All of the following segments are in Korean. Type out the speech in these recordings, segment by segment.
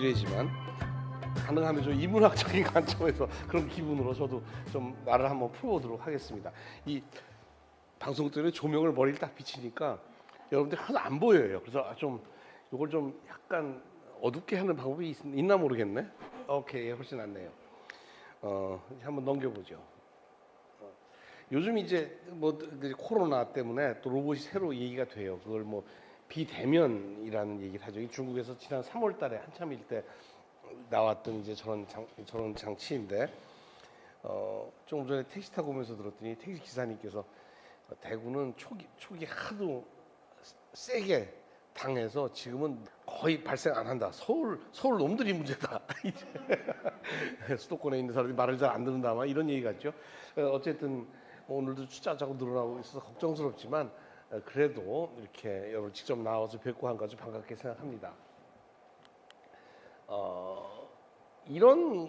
비례지만 가능하면 좀 인문학적인 관점에서 그런 기분으로 저도 좀 말을 한번 풀어보도록 하겠습니다. 이 방송 때문에 조명을 머리를 딱 비치니까 여러분들 하나도 안 보여요. 그래서 좀 이걸 좀 약간 어둡게 하는 방법이 있나 모르겠네. 오케이, 훨씬 낫네요. 한번 넘겨보죠. 요즘 이제 뭐 코로나 때문에 또 로봇이 새로 얘기가 돼요. 그걸 뭐 비대면이라는 얘기를 하죠. 중국에서 지난 3월달에 한참일 때 나왔던 이제 저런 장치인데, 조금 전에 택시 타고 오면서 들었더니 택시 기사님께서 대구는 초기 하도 세게 당해서 지금은 거의 발생 안 한다. 서울 놈들이 문제다. 이제 수도권에 있는 사람들이 말을 잘 안 듣는다. 막 이런 얘기 같죠. 어쨌든 오늘도 숫자 자꾸 늘어나고 있어서 걱정스럽지만 그래도 이렇게 여러분 직접 나와서 뵙고 한 가지 반갑게 생각합니다. 이런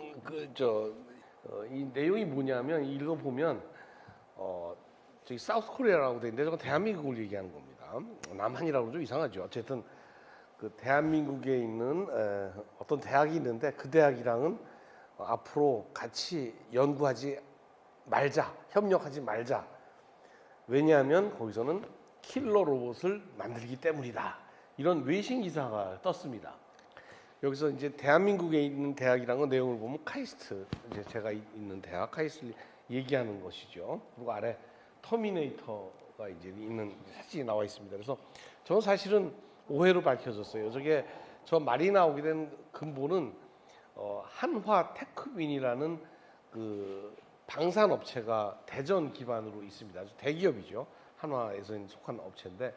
이 내용이 뭐냐면 읽어보면 저기 사우스 코리아라고 돼 있는데 저건 대한민국을 얘기하는 겁니다. 남한이라고 좀 이상하죠. 어쨌든 그 대한민국에 있는 어떤 대학이 있는데 그 대학이랑은 앞으로 같이 연구하지 말자, 협력하지 말자. 왜냐하면 거기서는 킬러 로봇을 만들기 때문이다. 이런 외신 기사가 떴습니다. 여기서 이제 대한민국에 있는 대학이라는 내용을 보면 카이스트, 이제 제가 있는 대학 카이스트를 얘기하는 것이죠. 그리고 아래 터미네이터가 이제 있는 사진이 나와 있습니다. 그래서 저는 사실은 오해로 밝혀졌어요. 저 말이 나오게 된 근본은 한화 테크윈이라는 그 방산 업체가 대전 기반으로 있습니다. 아주 대기업이죠. 한화에서 속한 업체인데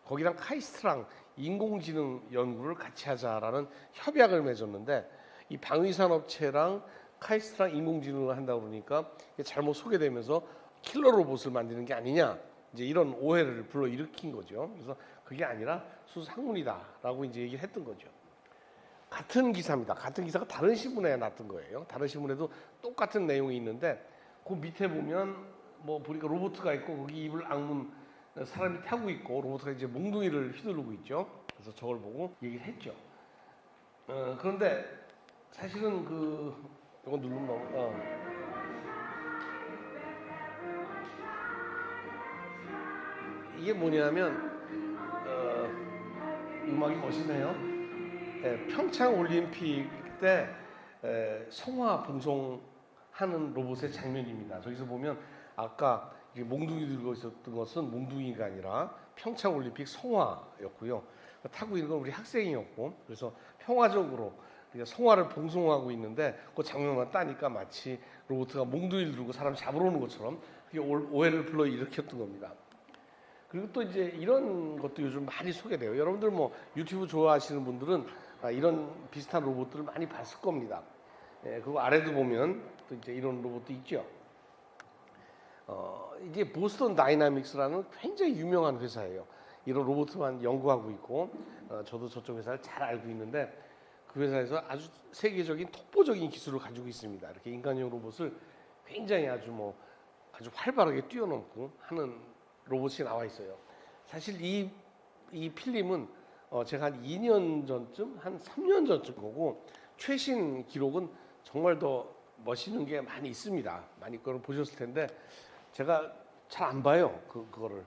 거기랑 카이스트랑 인공지능 연구를 같이 하자라는 협약을 맺었는데 이 방위산 업체랑 카이스트랑 인공지능을 한다고 그러니까 잘못 소개되면서 킬러 로봇을 만드는 게 아니냐 이제 이런 오해를 불러일으킨 거죠. 그래서 그게 아니라 수상문이다라고 이제 얘기를 했던 거죠. 같은 기사입니다. 같은 기사가 다른 신문에 났던 거예요. 다른 신문에도 똑같은 내용이 있는데 그 밑에 보면 뭐 보니까 로봇가 있고 거기 입을 악문 사람이 타고 있고 로봇가 이제 몽둥이를 휘두르고 있죠. 그래서 저걸 보고 얘기를 했죠. 그런데 사실은 이거 누르면 이게 뭐냐면 음악이 멋있네요. 평창 올림픽 때 성화 봉송하는 로봇의 장면입니다. 저기서 보면 아까 몽둥이 들고 있었던 것은 몽둥이가 아니라 평창 올림픽 성화였고요. 타고 있는 건 우리 학생이었고, 그래서 평화적으로 성화를 봉송하고 있는데 그 장면만 따니까 마치 로봇가 몽둥이를 들고 사람 잡으러 오는 것처럼 그게 오해를 불러일으켰던 겁니다. 그리고 또 이제 이런 것도 요즘 많이 소개돼요. 여러분들 뭐 유튜브 좋아하시는 분들은 이런 비슷한 로봇들을 많이 봤을 겁니다. 그리고 아래도 보면 또 이제 이런 로봇도 있죠. 이게 보스턴 다이나믹스라는 굉장히 유명한 회사예요. 이런 로봇만 연구하고 있고, 저도 저쪽 회사를 잘 알고 있는데 그 회사에서 아주 세계적인 독보적인 기술을 가지고 있습니다. 이렇게 인간용 로봇을 굉장히 아주 활발하게 뛰어넘고 하는 로봇이 나와 있어요. 사실 이 필름은 제가 한 2년 전쯤, 한 3년 전쯤 보고 최신 기록은 정말 더 멋있는 게 많이 있습니다. 많이 그걸 보셨을 텐데 제가 잘 안 봐요. 그거를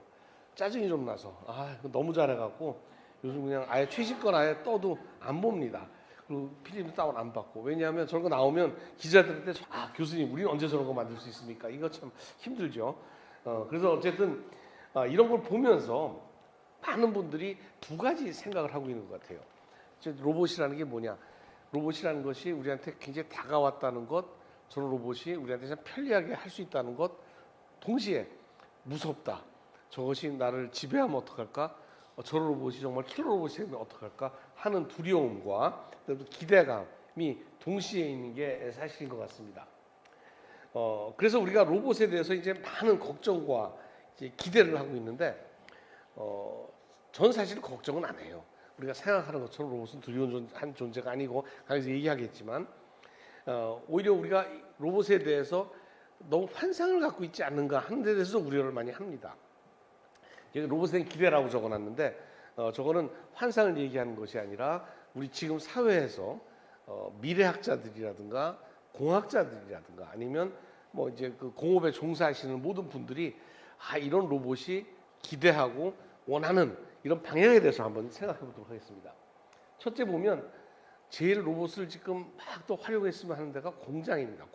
짜증이 좀 나서 너무 잘해갖고 요즘 그냥 아예 최신 건 아예 떠도 안 봅니다. 그리고 필름도 다운 안 받고 왜냐하면 저런 거 나오면 기자들한테 교수님 우리는 언제 저런 거 만들 수 있습니까? 이거 참 힘들죠. 그래서 어쨌든 이런 걸 보면서 많은 분들이 두 가지 생각을 하고 있는 것 같아요. 로봇이라는 게 뭐냐? 로봇이라는 것이 우리한테 굉장히 다가왔다는 것, 저런 로봇이 우리한테 참 편리하게 할 수 있다는 것, 동시에 무섭다. 저것이 나를 지배하면 어떡할까? 저런 로봇이 정말 킬러 로봇이 되면 어떡할까? 하는 두려움과 또 기대감이 동시에 있는 게 사실인 것 같습니다. 그래서 우리가 로봇에 대해서 이제 많은 걱정과 이제 기대를 하고 있는데, 전 사실 걱정은 안 해요. 우리가 생각하는 것처럼 로봇은 두려운 존재가 아니고, 강에서 얘기하겠지만, 오히려 우리가 로봇에 대해서 너무 환상을 갖고 있지 않는가 하는 데 대해서 우려를 많이 합니다. 여기 로봇에 기대라고 적어놨는데, 저거는 환상을 얘기하는 것이 아니라 우리 지금 사회에서 미래학자들이라든가 공학자들이라든가 아니면 뭐 이제 그 공업에 종사하시는 모든 분들이 이런 로봇이 기대하고 원하는 이런 방향에 대해서 한번 생각해 보도록 하겠습니다. 첫째 보면 제일 로봇을 지금 막 또 활용했으면 하는 데가 공장입니다.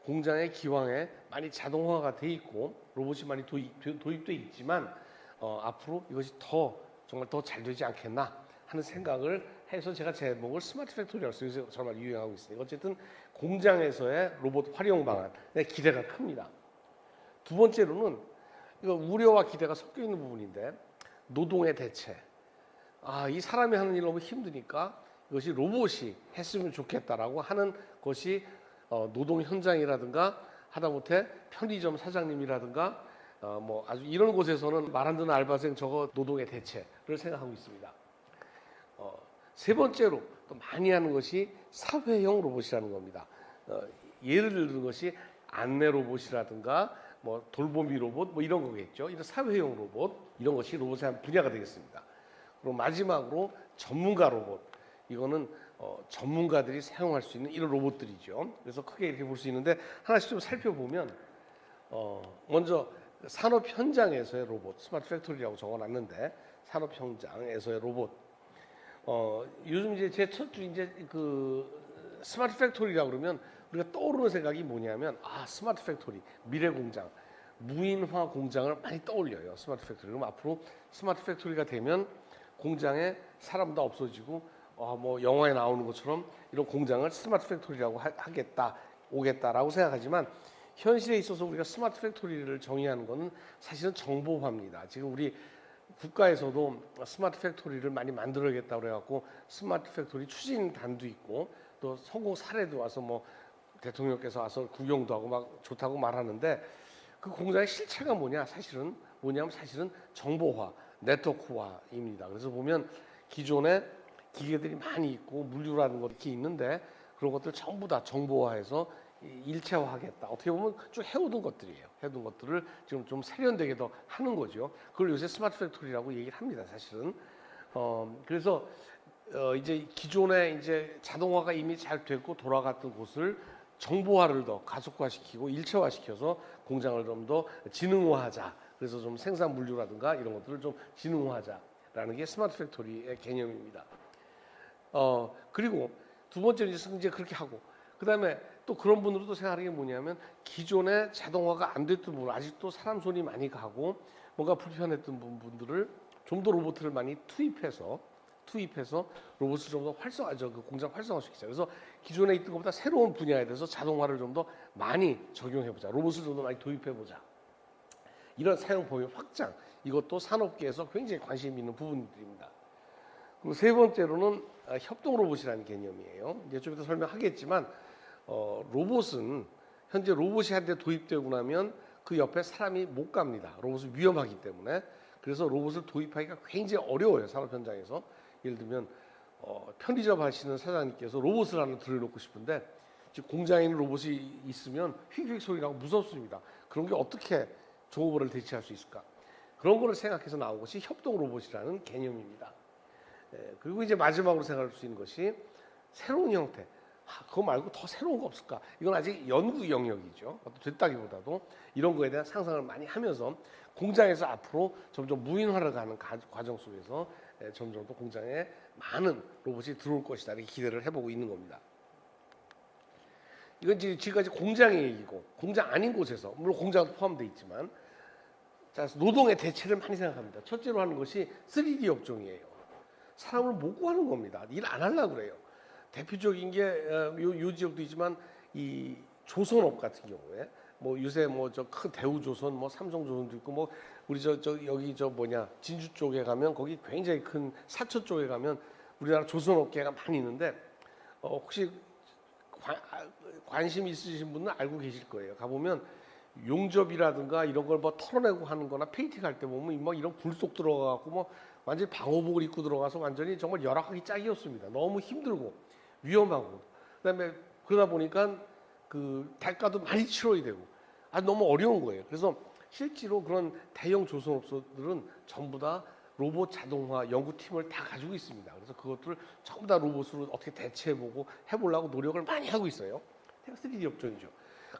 공장의 기왕에 많이 자동화가 돼 있고 로봇이 많이 도입돼 있지만 앞으로 이것이 정말 더 잘 되지 않겠나 하는 생각을 해서 제가 제목을 스마트 팩토리라고 써서 정말 유행하고 있으니까 어쨌든 공장에서의 로봇 활용 방안에 기대가 큽니다. 두 번째로는 이거 우려와 기대가 섞여 있는 부분인데 노동의 대체. 이 사람이 하는 일 너무 힘드니까 이것이 로봇이 했으면 좋겠다라고 하는 것이 노동 현장이라든가 하다못해 편의점 사장님이라든가 뭐 아주 이런 곳에서는 말 안 듣는 알바생 저거 노동의 대체를 생각하고 있습니다. 세 번째로 또 많이 하는 것이 사회형 로봇이라는 겁니다. 예를 들는 것이 안내 로봇이라든가 뭐 돌보미 로봇 뭐 이런 거겠죠. 이런 사회형 로봇 이런 것이 로봇의 한 분야가 되겠습니다. 그리고 마지막으로 전문가 로봇 이거는 전문가들이 사용할 수 있는 이런 로봇들이죠. 그래서 크게 이렇게 볼 수 있는데 하나씩 좀 살펴보면 먼저 산업 현장에서의 로봇 스마트 팩토리라고 적어놨는데 산업 현장에서의 로봇 요즘 이제 제 첫 주 이제 그 스마트 팩토리라고 그러면 우리가 떠오르는 생각이 뭐냐면 스마트 팩토리 미래 공장 무인화 공장을 많이 떠올려요. 스마트 팩토리. 그럼 앞으로 스마트 팩토리가 되면 공장에 사람 다 없어지고 뭐 영화에 나오는 것처럼 이런 공장을 스마트 팩토리라고 오겠다라고 생각하지만 현실에 있어서 우리가 스마트 팩토리를 정의하는 것은 사실은 정보화입니다. 지금 우리 국가에서도 스마트 팩토리를 많이 만들어야겠다고 그래갖고 스마트 팩토리 추진단도 있고 또 성공 사례도 와서 뭐 대통령께서 와서 구경도 하고 막 좋다고 말하는데 그 공장의 실체가 사실은 정보화, 네트워크화입니다. 그래서 보면 기존에 기계들이 많이 있고 물류라는 것이 있는데 그런 것들 전부 다 정보화해서 일체화하겠다. 어떻게 보면 쭉 해오던 것들이에요. 해오던 것들을 지금 좀 세련되게 더 하는 거죠. 그걸 요새 스마트 팩토리라고 얘기를 합니다. 사실은. 그래서 이제 기존에 이제 자동화가 이미 잘 됐고 돌아갔던 곳을 정보화를 더 가속화시키고 일체화시켜서 공장을 좀 더 지능화하자. 그래서 좀 생산 물류라든가 이런 것들을 좀 지능화하자라는 게 스마트 팩토리의 개념입니다. 그리고 두 번째는 이제 그렇게 하고 그다음에 또 그런 분들도 생각하는 게 뭐냐면 기존에 자동화가 안 됐던 부분 아직도 사람 손이 많이 가고 뭔가 불편했던 분들을 좀 더 로봇을 많이 투입해서 로봇을 좀 더 그 공장 활성화시키자. 그래서 기존에 있던 것보다 새로운 분야에 대해서 자동화를 좀 더 많이 적용해보자. 로봇을 좀 더 많이 도입해보자. 이런 사용 범위 확장. 이것도 산업계에서 굉장히 관심 있는 부분들입니다. 그리고 세 번째로는 협동 로봇이라는 개념이에요. 이제 좀 이따 설명하겠지만 로봇은 현재 로봇이 한 대 도입되고 나면 그 옆에 사람이 못 갑니다. 로봇은 위험하기 때문에. 그래서 로봇을 도입하기가 굉장히 어려워요. 산업 현장에서. 예를 들면 편의점 하시는 사장님께서 로봇을 하나 들여놓고 싶은데 공장에 있는 로봇이 있으면 휙휙 소리 나고 무섭습니다. 그런 게 어떻게 종업원을 대체할 수 있을까? 그런 거를 생각해서 나온 것이 협동 로봇이라는 개념입니다. 그리고 이제 마지막으로 생각할 수 있는 것이 새로운 형태. 그거 말고 더 새로운 거 없을까? 이건 아직 연구 영역이죠. 됐다기보다도 이런 거에 대한 상상을 많이 하면서 공장에서 앞으로 점점 무인화를 가는 과정 속에서 점점 더 공장에 많은 로봇이 들어올 것이다. 이렇게 기대를 해보고 있는 겁니다. 이건 지금까지 공장의 얘기고 공장 아닌 곳에서 물론 공장도 포함되어 있지만 노동의 대체를 많이 생각합니다. 첫째로 하는 것이 3D 업종이에요. 사람을 못 구하는 겁니다. 일 안 하려고 그래요. 대표적인 게 요 지역도 있지만 이 조선업 같은 경우에 뭐 요새 뭐 저 큰 대우조선 뭐 삼성조선도 있고 뭐 우리 여기 진주 쪽에 가면 거기 굉장히 큰 사천 쪽에 가면 우리나라 조선업계가 많이 있는데 혹시 관심 있으신 분은 알고 계실 거예요. 가보면 용접이라든가 이런 걸 뭐 털어내고 하는 거나 페인팅 할 때 보면 막 이런 굴속 들어가고 뭐 완전히 방호복을 입고 들어가서 완전히 정말 열악하기 짝이었습니다. 너무 힘들고 위험하고 그다음에 그러다 보니까 그 대가도 많이 치러야 되고 너무 어려운 거예요. 그래서 실제로 그런 대형 조선업소들은 전부 다 로봇 자동화 연구팀을 다 가지고 있습니다. 그래서 그것들을 전부 다 로봇으로 어떻게 대체해보고 해보려고 노력을 많이 하고 있어요. 3D 업종이죠.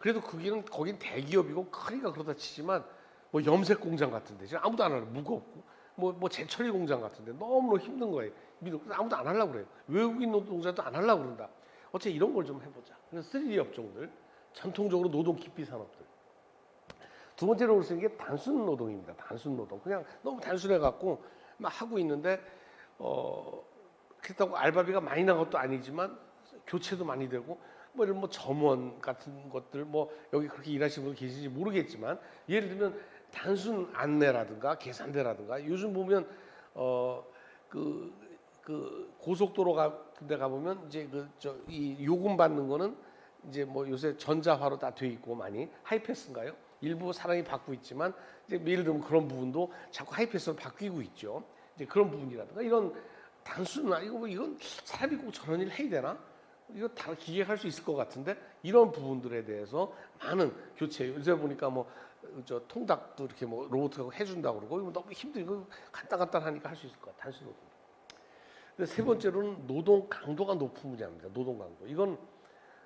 그래도 거긴 대기업이고 크니까 그렇다 치지만 뭐 염색 공장 같은데 지금 아무도 안 하는 무겁고 뭐 재처리 공장 같은데 너무너무 힘든 거예요. 그래서 아무도 안 하려고 그래요. 외국인 노동자도 안 하려고 그런다. 어째 이런 걸 좀 해보자. 그래서 3D 업종들, 전통적으로 노동 기피 산업들. 두 번째로 볼 수 있는 게 단순 노동입니다. 단순 노동. 그냥 너무 단순해갖고 막 하고 있는데 그렇다고 알바비가 많이 나간 것도 아니지만 교체도 많이 되고 뭐 이런 뭐 점원 같은 것들 뭐 여기 그렇게 일하시는 분 계신지 모르겠지만 예를 들면 단순 안내라든가 계산대라든가 요즘 보면 그 고속도로 같은 데 가보면 이제 이 요금 받는 거는 이제 뭐 요새 전자화로 다 돼 있고 많이 하이패스인가요? 일부 사람이 받고 있지만 이제 예를 들면 그런 부분도 자꾸 하이패스로 바뀌고 있죠. 이제 그런 부분이라든가 이런 단순한 이건 사람이 꼭 저런 일 해야 되나? 이거 다 기계할 수 있을 것 같은데 이런 부분들에 대해서 많은 교체. 요새 보니까 뭐 저 통닭도 이렇게 뭐 로봇하고 해준다고 그러고 이거 너무 힘들고 간단하니까 할 수 있을 것 같아. 단순 노동. 근데 세 번째로는 노동 강도가 높은 분야입니다. 노동 강도. 이건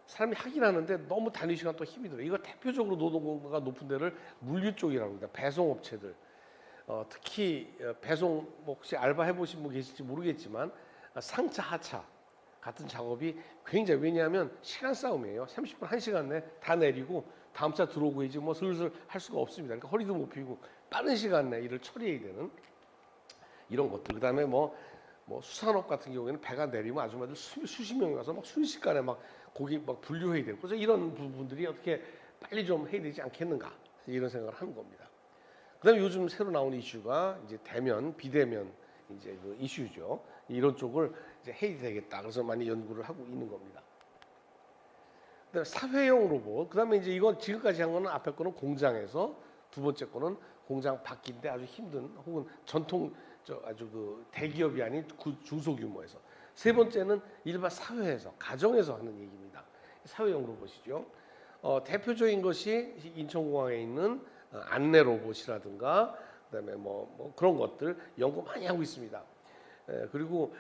사람이 하긴 하는데 너무 단위 시간 또 힘이 들어요. 이거 대표적으로 노동 강도가 높은 데를 물류 쪽이라고 합니다. 배송업체들. 특히 배송 뭐 혹시 알바 해보신 분 계실지 모르겠지만 상차 하차 같은 작업이 굉장히 왜냐하면 시간 싸움이에요. 30분 1시간 내에 다 내리고 다음 차 들어오고 이제 뭐 슬슬 할 수가 없습니다. 그러니까 허리도 못 펴고 빠른 시간 내에 일을 처리해야 되는 이런 것들. 그다음에 뭐 수산업 같은 경우에는 배가 내리면 아줌마들 수십 명이 와서 막 순식간에 막 고기 막 분류해야 되고 그래서 이런 부분들이 어떻게 빨리 좀 해야 되지 않겠는가 이런 생각을 하는 겁니다. 그다음에 요즘 새로 나온 이슈가 이제 대면, 비대면 이제 그 이슈죠. 이런 쪽을 이제 해야 되겠다. 그래서 많이 연구를 하고 있는 겁니다. 그다음에 사회용 로봇. 그다음에 이제 이건 지금까지 한 거는 앞에 거는 공장에서 두 번째 거는 공장 밖인데 아주 힘든 혹은 전통 아주 그 대기업이 아닌 중소규모에서 세 번째는 일반 사회에서 가정에서 하는 얘기입니다. 사회용 로봇이죠. 대표적인 것이 인천공항에 있는 안내 로봇이라든가 그다음에 뭐 그런 것들 연구 많이 하고 있습니다. 그리고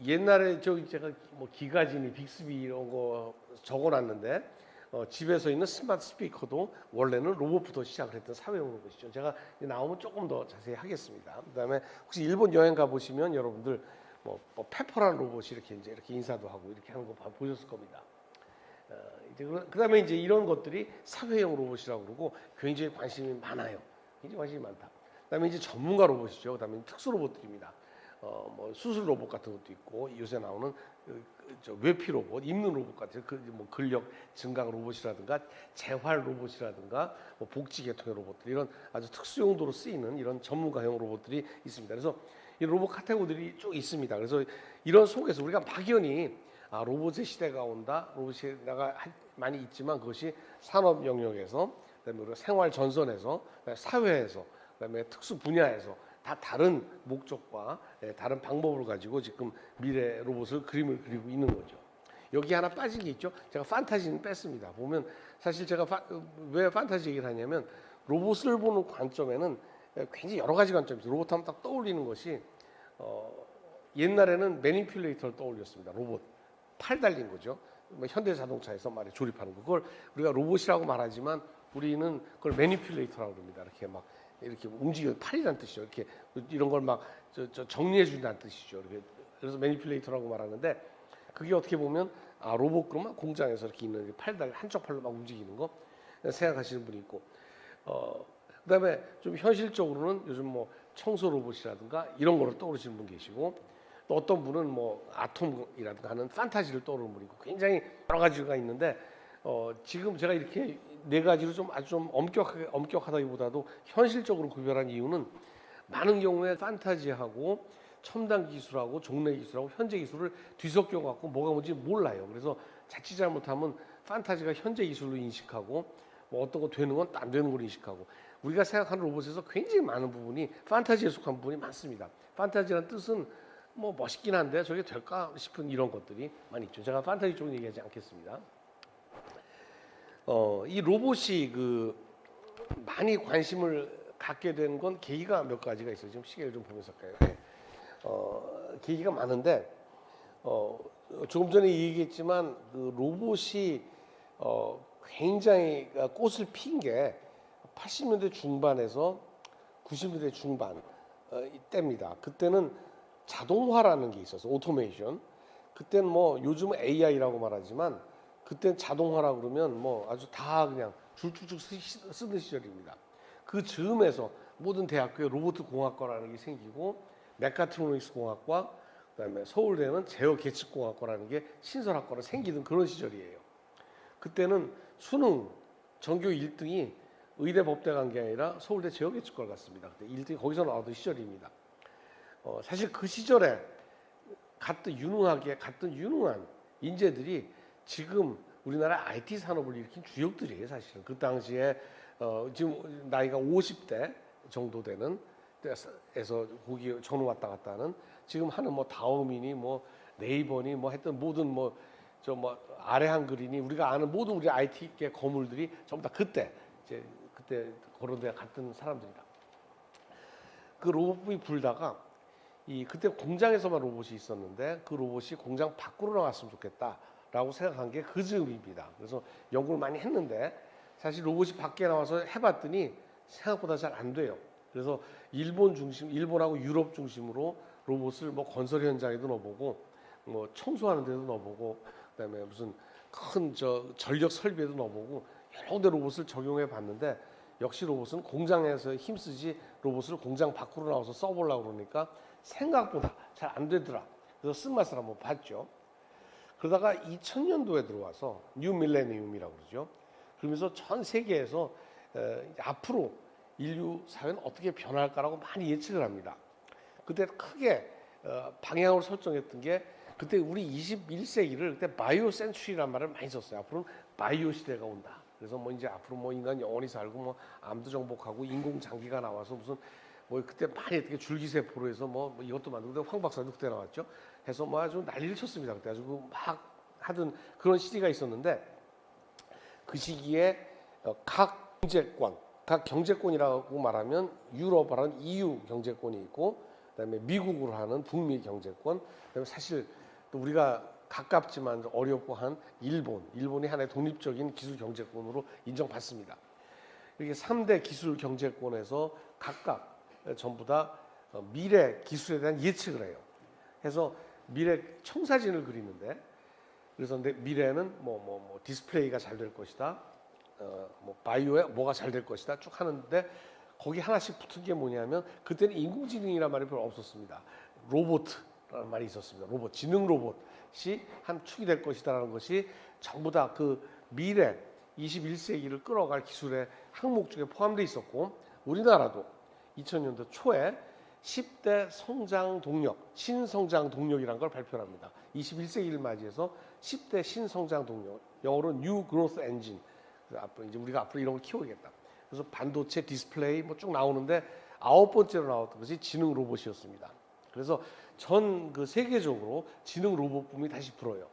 옛날에 제가 뭐 기가진이 빅스비 이런 거 적어놨는데 집에서 있는 스마트 스피커도 원래는 로봇부터 시작을 했던 사회용 로봇이죠. 제가 나오면 조금 더 자세히 하겠습니다. 그다음에 혹시 일본 여행 가 보시면 여러분들 뭐 페퍼라는 로봇이 이렇게 인사도 하고 이렇게 하는 거 보셨을 겁니다. 이제 그다음에 이제 이런 것들이 사회용 로봇이라고 그러고 굉장히 관심이 많아요. 굉장히 관심이 많다. 그다음에 이제 전문가 로봇이죠. 그다음에 특수 로봇들입니다. 뭐 수술 로봇 같은 것도 있고 요새 나오는 외피 로봇, 입는 로봇 같은 뭐 근력 증강 로봇이라든가 재활 로봇이라든가 뭐 복지 계통의 로봇들 이런 아주 특수 용도로 쓰이는 이런 전문가형 로봇들이 있습니다. 그래서 이 로봇 카테고리들이 쭉 있습니다. 그래서 이런 속에서 우리가 막연히 로봇의 시대가 온다, 로봇 시대가 많이 있지만 그것이 산업 영역에서, 그다음에 우리가 생활 전선에서, 사회에서, 그다음에 특수 분야에서 다 다른 목적과 다른 방법을 가지고 지금 미래 로봇을 그림을 그리고 있는 거죠. 여기 하나 빠진 게 있죠. 제가 판타지는 뺐습니다. 보면 사실 제가 왜 판타지 얘기를 하냐면 로봇을 보는 관점에는 굉장히 여러 가지 관점이 있어요. 로봇 하면 딱 떠올리는 것이 옛날에는 매니퓰레이터를 떠올렸습니다. 로봇 팔 달린 거죠. 뭐 현대자동차에서 말에 조립하는 거. 그걸 우리가 로봇이라고 말하지만 우리는 그걸 매니퓰레이터라고 합니다. 이렇게 움직여 팔이라는 뜻이죠. 이렇게 이런 걸 막 정리해 준다는 뜻이죠. 그래서 매니퓰레이터라고 말하는데 그게 어떻게 보면 로봇 그러면 공장에서 이렇게 있는 팔달 한쪽 팔로 막 움직이는 거 생각하시는 분이 있고 그다음에 좀 현실적으로는 요즘 뭐 청소 로봇이라든가 이런 거를 떠오르시는 분 계시고 또 어떤 분은 뭐 아톰이라든가 하는 판타지를 떠오르는 분이 있고 굉장히 여러 가지가 있는데 지금 제가 이렇게 네 가지로 아주 좀 엄격하다기보다도 현실적으로 구별한 이유는 많은 경우에 판타지하고 첨단 기술하고 종래 기술하고 현재 기술을 뒤섞여 갖고 뭐가 뭔지 몰라요. 그래서 자칫 잘못하면 판타지가 현재 기술로 인식하고 뭐 어떤 거 되는 건 안 되는 걸 인식하고 우리가 생각하는 로봇에서 굉장히 많은 부분이 판타지에 속한 부분이 많습니다. 판타지라는 뜻은 뭐 멋있긴 한데 저게 될까 싶은 이런 것들이 많이 있죠. 제가 판타지 쪽은 얘기하지 않겠습니다. 이 로봇이 많이 관심을 갖게 된 건 계기가 몇 가지가 있어요. 지금 시계를 좀 보면서 할까요? 계기가 많은데 조금 전에 얘기했지만 그 로봇이 굉장히 꽃을 핀 게 80년대 중반에서 90년대 중반 이때입니다. 그때는 자동화라는 게 있어서 오토메이션. 그때는 뭐 요즘은 AI라고 말하지만 그때 자동화라 그러면 뭐 아주 다 그냥 줄쭉쭉 쓰는 시절입니다. 그 즈음에서 모든 대학교에 로봇 공학과라는 게 생기고 메카트로닉스 공학과 그다음에 서울대는 제어 계측 공학과라는 게 신설학과로 생기던 그런 시절이에요. 그때는 수능 전교 1등이 의대 법대 간 게 아니라 서울대 제어 계측과를 갔습니다. 그때 1등이 거기서 나오던 시절입니다. 사실 그 시절에 같은 유능한 인재들이 지금 우리나라 IT 산업을 일으킨 주역들이에요. 사실은 그 당시에 지금 나이가 50대 정도 되는 때에서 거기 전후 왔다 갔다 하는 지금 하는 뭐 다음이니 뭐 네이버니 뭐 했던 모든 뭐 아래 한글이니 우리가 아는 모든 우리 IT계 거물들이 전부 다 그때 그런데 갔던 사람들이다. 그 로봇이 불다가 그때 공장에서만 로봇이 있었는데 그 로봇이 공장 밖으로 나갔으면 좋겠다라고 생각한 게 그 즈음입니다. 그래서 연구를 많이 했는데 사실 로봇이 밖에 나와서 해봤더니 생각보다 잘 안 돼요. 그래서 일본하고 유럽 중심으로 로봇을 뭐 건설 현장에도 넣어보고 뭐 청소하는 데도 넣어보고 그다음에 무슨 큰 전력 설비에도 넣어보고 여러 군데 로봇을 적용해 봤는데 역시 로봇은 공장에서 힘쓰지 로봇을 공장 밖으로 나와서 써보려고 그러니까 생각보다 잘 안 되더라. 그래서 쓴맛을 한번 봤죠. 그러다가 2000년도에 들어와서 뉴 밀레니움이라고 그러죠. 그러면서 전 세계에서 앞으로 인류 사회는 어떻게 변할까라고 많이 예측을 합니다. 그때 크게 방향으로 설정했던 게 그때 우리 21세기를 그때 바이오 센츄리라는 말을 많이 썼어요. 앞으로는 바이오 시대가 온다. 그래서 뭐 이제 앞으로 뭐 인간 영원히 살고 뭐 암도 정복하고 인공 장기가 나와서 무슨 뭐 그때 많이 어떻게 줄기세포로 해서 뭐 이것도 만들고 황 박사도 그때 나왔죠. 해서 뭐 아주 난리를 쳤습니다. 그때 아주 막 하던 그런 시기가 있었는데 그 시기에 각 경제권이라고 말하면 유럽을 하는 EU 경제권이 있고 그다음에 미국으로 하는 북미 경제권 그다음에 사실 또 우리가 가깝지만 어렵고 한 일본이 하나의 독립적인 기술 경제권으로 인정받습니다. 이렇게 3대 기술 경제권에서 각각 전부 다 미래 기술에 대한 예측을 해요. 해서 미래 청사진을 그리는데 그래서 미래는 뭐 디스플레이가 잘 될 것이다. 뭐 바이오에 뭐가 잘 될 것이다. 쭉 하는데 거기 하나씩 붙은 게 뭐냐면 그때는 인공지능이라는 말이 별로 없었습니다. 로봇이라는 말이 있었습니다. 지능 로봇이 한 축이 될 것이다라는 것이 전부 다 그 미래 21세기를 끌어갈 기술의 항목 중에 포함되어 있었고 우리나라도 2000년도 초에 10대 성장 동력, 신성장 동력이라는 걸 발표합니다. 21세기를 맞이해서 10대 신성장 동력, 영어로 New Growth Engine. 이제 우리가 앞으로 이런 걸 키워야겠다. 그래서 반도체, 디스플레이 뭐 쭉 나오는데 9번째로 나왔던 것이 지능 로봇이었습니다. 그래서 전 그 세계적으로 지능 로봇 붐이 다시 불어요.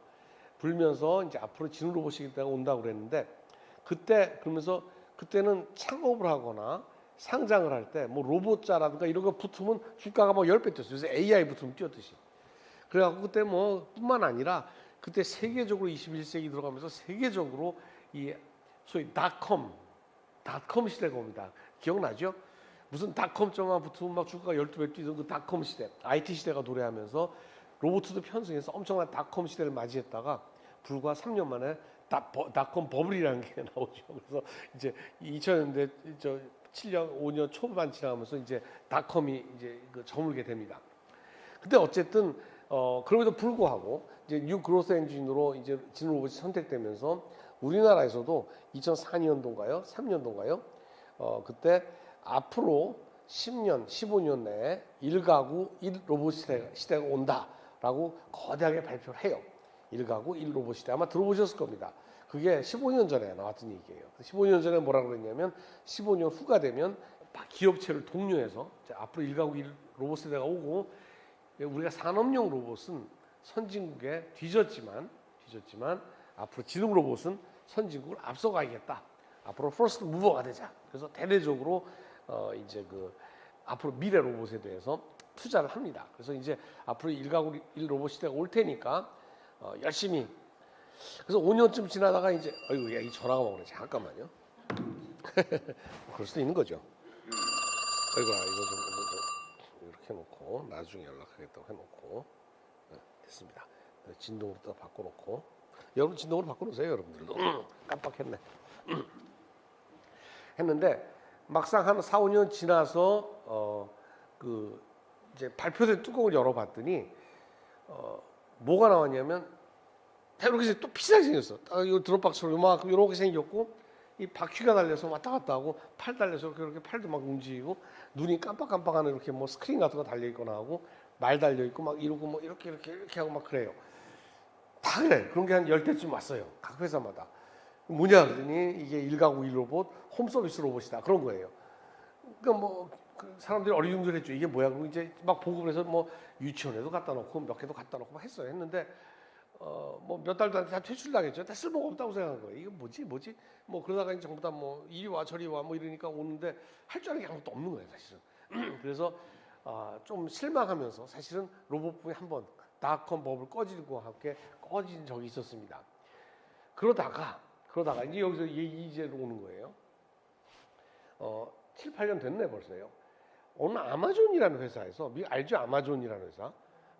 불면서 이제 앞으로 지능 로봇이 온다고 그랬는데 그러면서 그때는 창업을 하거나 상장을 할 때 뭐 로봇자라든가 이런 거 붙으면 주가가 뭐 10배 뛰었어요. 그래서 AI 붙으면 뛰었듯이. 그래갖고 그때 뭐 뿐만 아니라 그때 세계적으로 21세기 들어가면서 세계적으로 이 소위 닷컴 시대가 옵니다. 기억나죠? 무슨 닷컴점만 붙으면 막 주가가 12배 뛰던 그 닷컴 시대, IT 시대가 도래하면서 로봇도 편승해서 엄청난 닷컴 시대를 맞이했다가 불과 3년 만에 닷컴 버블이라는 게 나오죠. 그래서 이제 2000년대 7년, 5년 초반 지나가면서 이제 닷컴이 이제 저물게 됩니다. 근데 어쨌든 그럼에도 불구하고 이제 뉴 그로스 엔진으로 이제 지능 로봇이 선택되면서 우리나라에서도 2004년도인가요? 3년도인가요? 그때 앞으로 10년, 15년 내에 1가구 1로봇 시대가 온다라고 거대하게 발표를 해요. 1가구 1로봇 시대. 아마 들어보셨을 겁니다. 그게 15년 전에 나왔던 얘기예요. 15년 전에 뭐라고 그랬냐면 15년 후가 되면 기업체를 독려해서 앞으로 1가구 1로봇 세대가 오고 우리가 산업용 로봇은 선진국에 뒤졌지만 앞으로 지능 로봇은 선진국을 앞서가야겠다. 앞으로 퍼스트 무버가 되자. 그래서 대대적으로 이제 그 앞으로 미래 로봇에 대해서 투자를 합니다. 그래서 이제 앞으로 일가구 일 로봇 시대가 올 테니까 열심히. 그래서 5년쯤 지나다가 이제 어이구, 야, 이 전화가 오네. 잠깐만요. 그럴 수도 있는 거죠. 어이구야, 이거 좀 이렇게 해놓고 나중에 연락하겠다고 해놓고 됐습니다. 진동으로 또 바꿔놓고 여러분 진동으로 바꿔놓으세요. 여러분들도 깜빡했네. 했는데 막상 한 4, 5년 지나서 그 이제 발표된 뚜껑을 열어봤더니 뭐가 나왔냐면 이렇게 또 비슷하게 생겼어. 딱 이거 드롭박스로 요만큼 이렇게 생겼고 이 바퀴가 달려서 왔다 갔다 하고 팔 달려서 이렇게 팔도 막 움직이고 눈이 깜빡깜빡하는 이렇게 뭐 스크린 같은 거 달려 있거나 하고 말 달려 있고 막 이러고 뭐 이렇게 하고 막 그래요. 다 그래. 그런 게 한 10대쯤 왔어요. 각 회사마다. 뭐냐 그러더니 이게 일가구 일 로봇 홈서비스 로봇이다. 그런 거예요. 그러니까 뭐 그 사람들이 어리둥절했죠. 이게 뭐야? 그리고 이제 막 보급을 해서 뭐 유치원에도 갖다 놓고 몇 개도 갖다 놓고 막 했어요. 했는데 뭐 몇 달도 안 돼 다 퇴출당했죠. 다 쓸모가 없다고 생각한 거예요. 이거 뭐지? 뭐 그러다가 이제 전부 다 뭐 이리 와 저리 와 뭐 이러니까 오는데 할 줄 아는 게 아무것도 없는 거예요, 사실은. 그래서 좀 실망하면서 사실은 로봇부에 한번 닷컴 버블 꺼지고 함께 꺼진 적이 있었습니다. 그러다가 이제 여기서 이제로 오는 거예요. 7, 8년 됐네 벌써요. 어느 아마존이라는 회사에서 알죠? 아마존이라는 회사.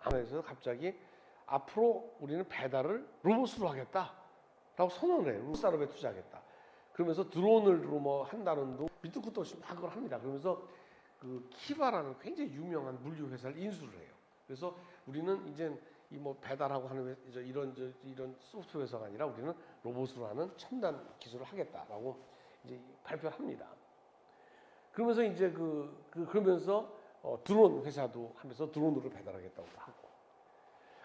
아마존에서 갑자기 앞으로 우리는 배달을 로봇으로 하겠다라고 선언을 해요. 로봇산업에 투자하겠다. 그러면서 드론으로 뭐 한다는 둥 밑도 끝도 없이 막 그걸 합니다. 그러면서 그 키바라는 굉장히 유명한 물류 회사를 인수를 해요. 그래서 우리는 이제 이 뭐 배달하고 하는 이런 소프트웨어 회사가 아니라 우리는 로봇으로 하는 첨단 기술을 하겠다라고 이제 발표합니다. 그러면서 이제 그러면서 드론 회사도 하면서 드론으로 배달하겠다고 하고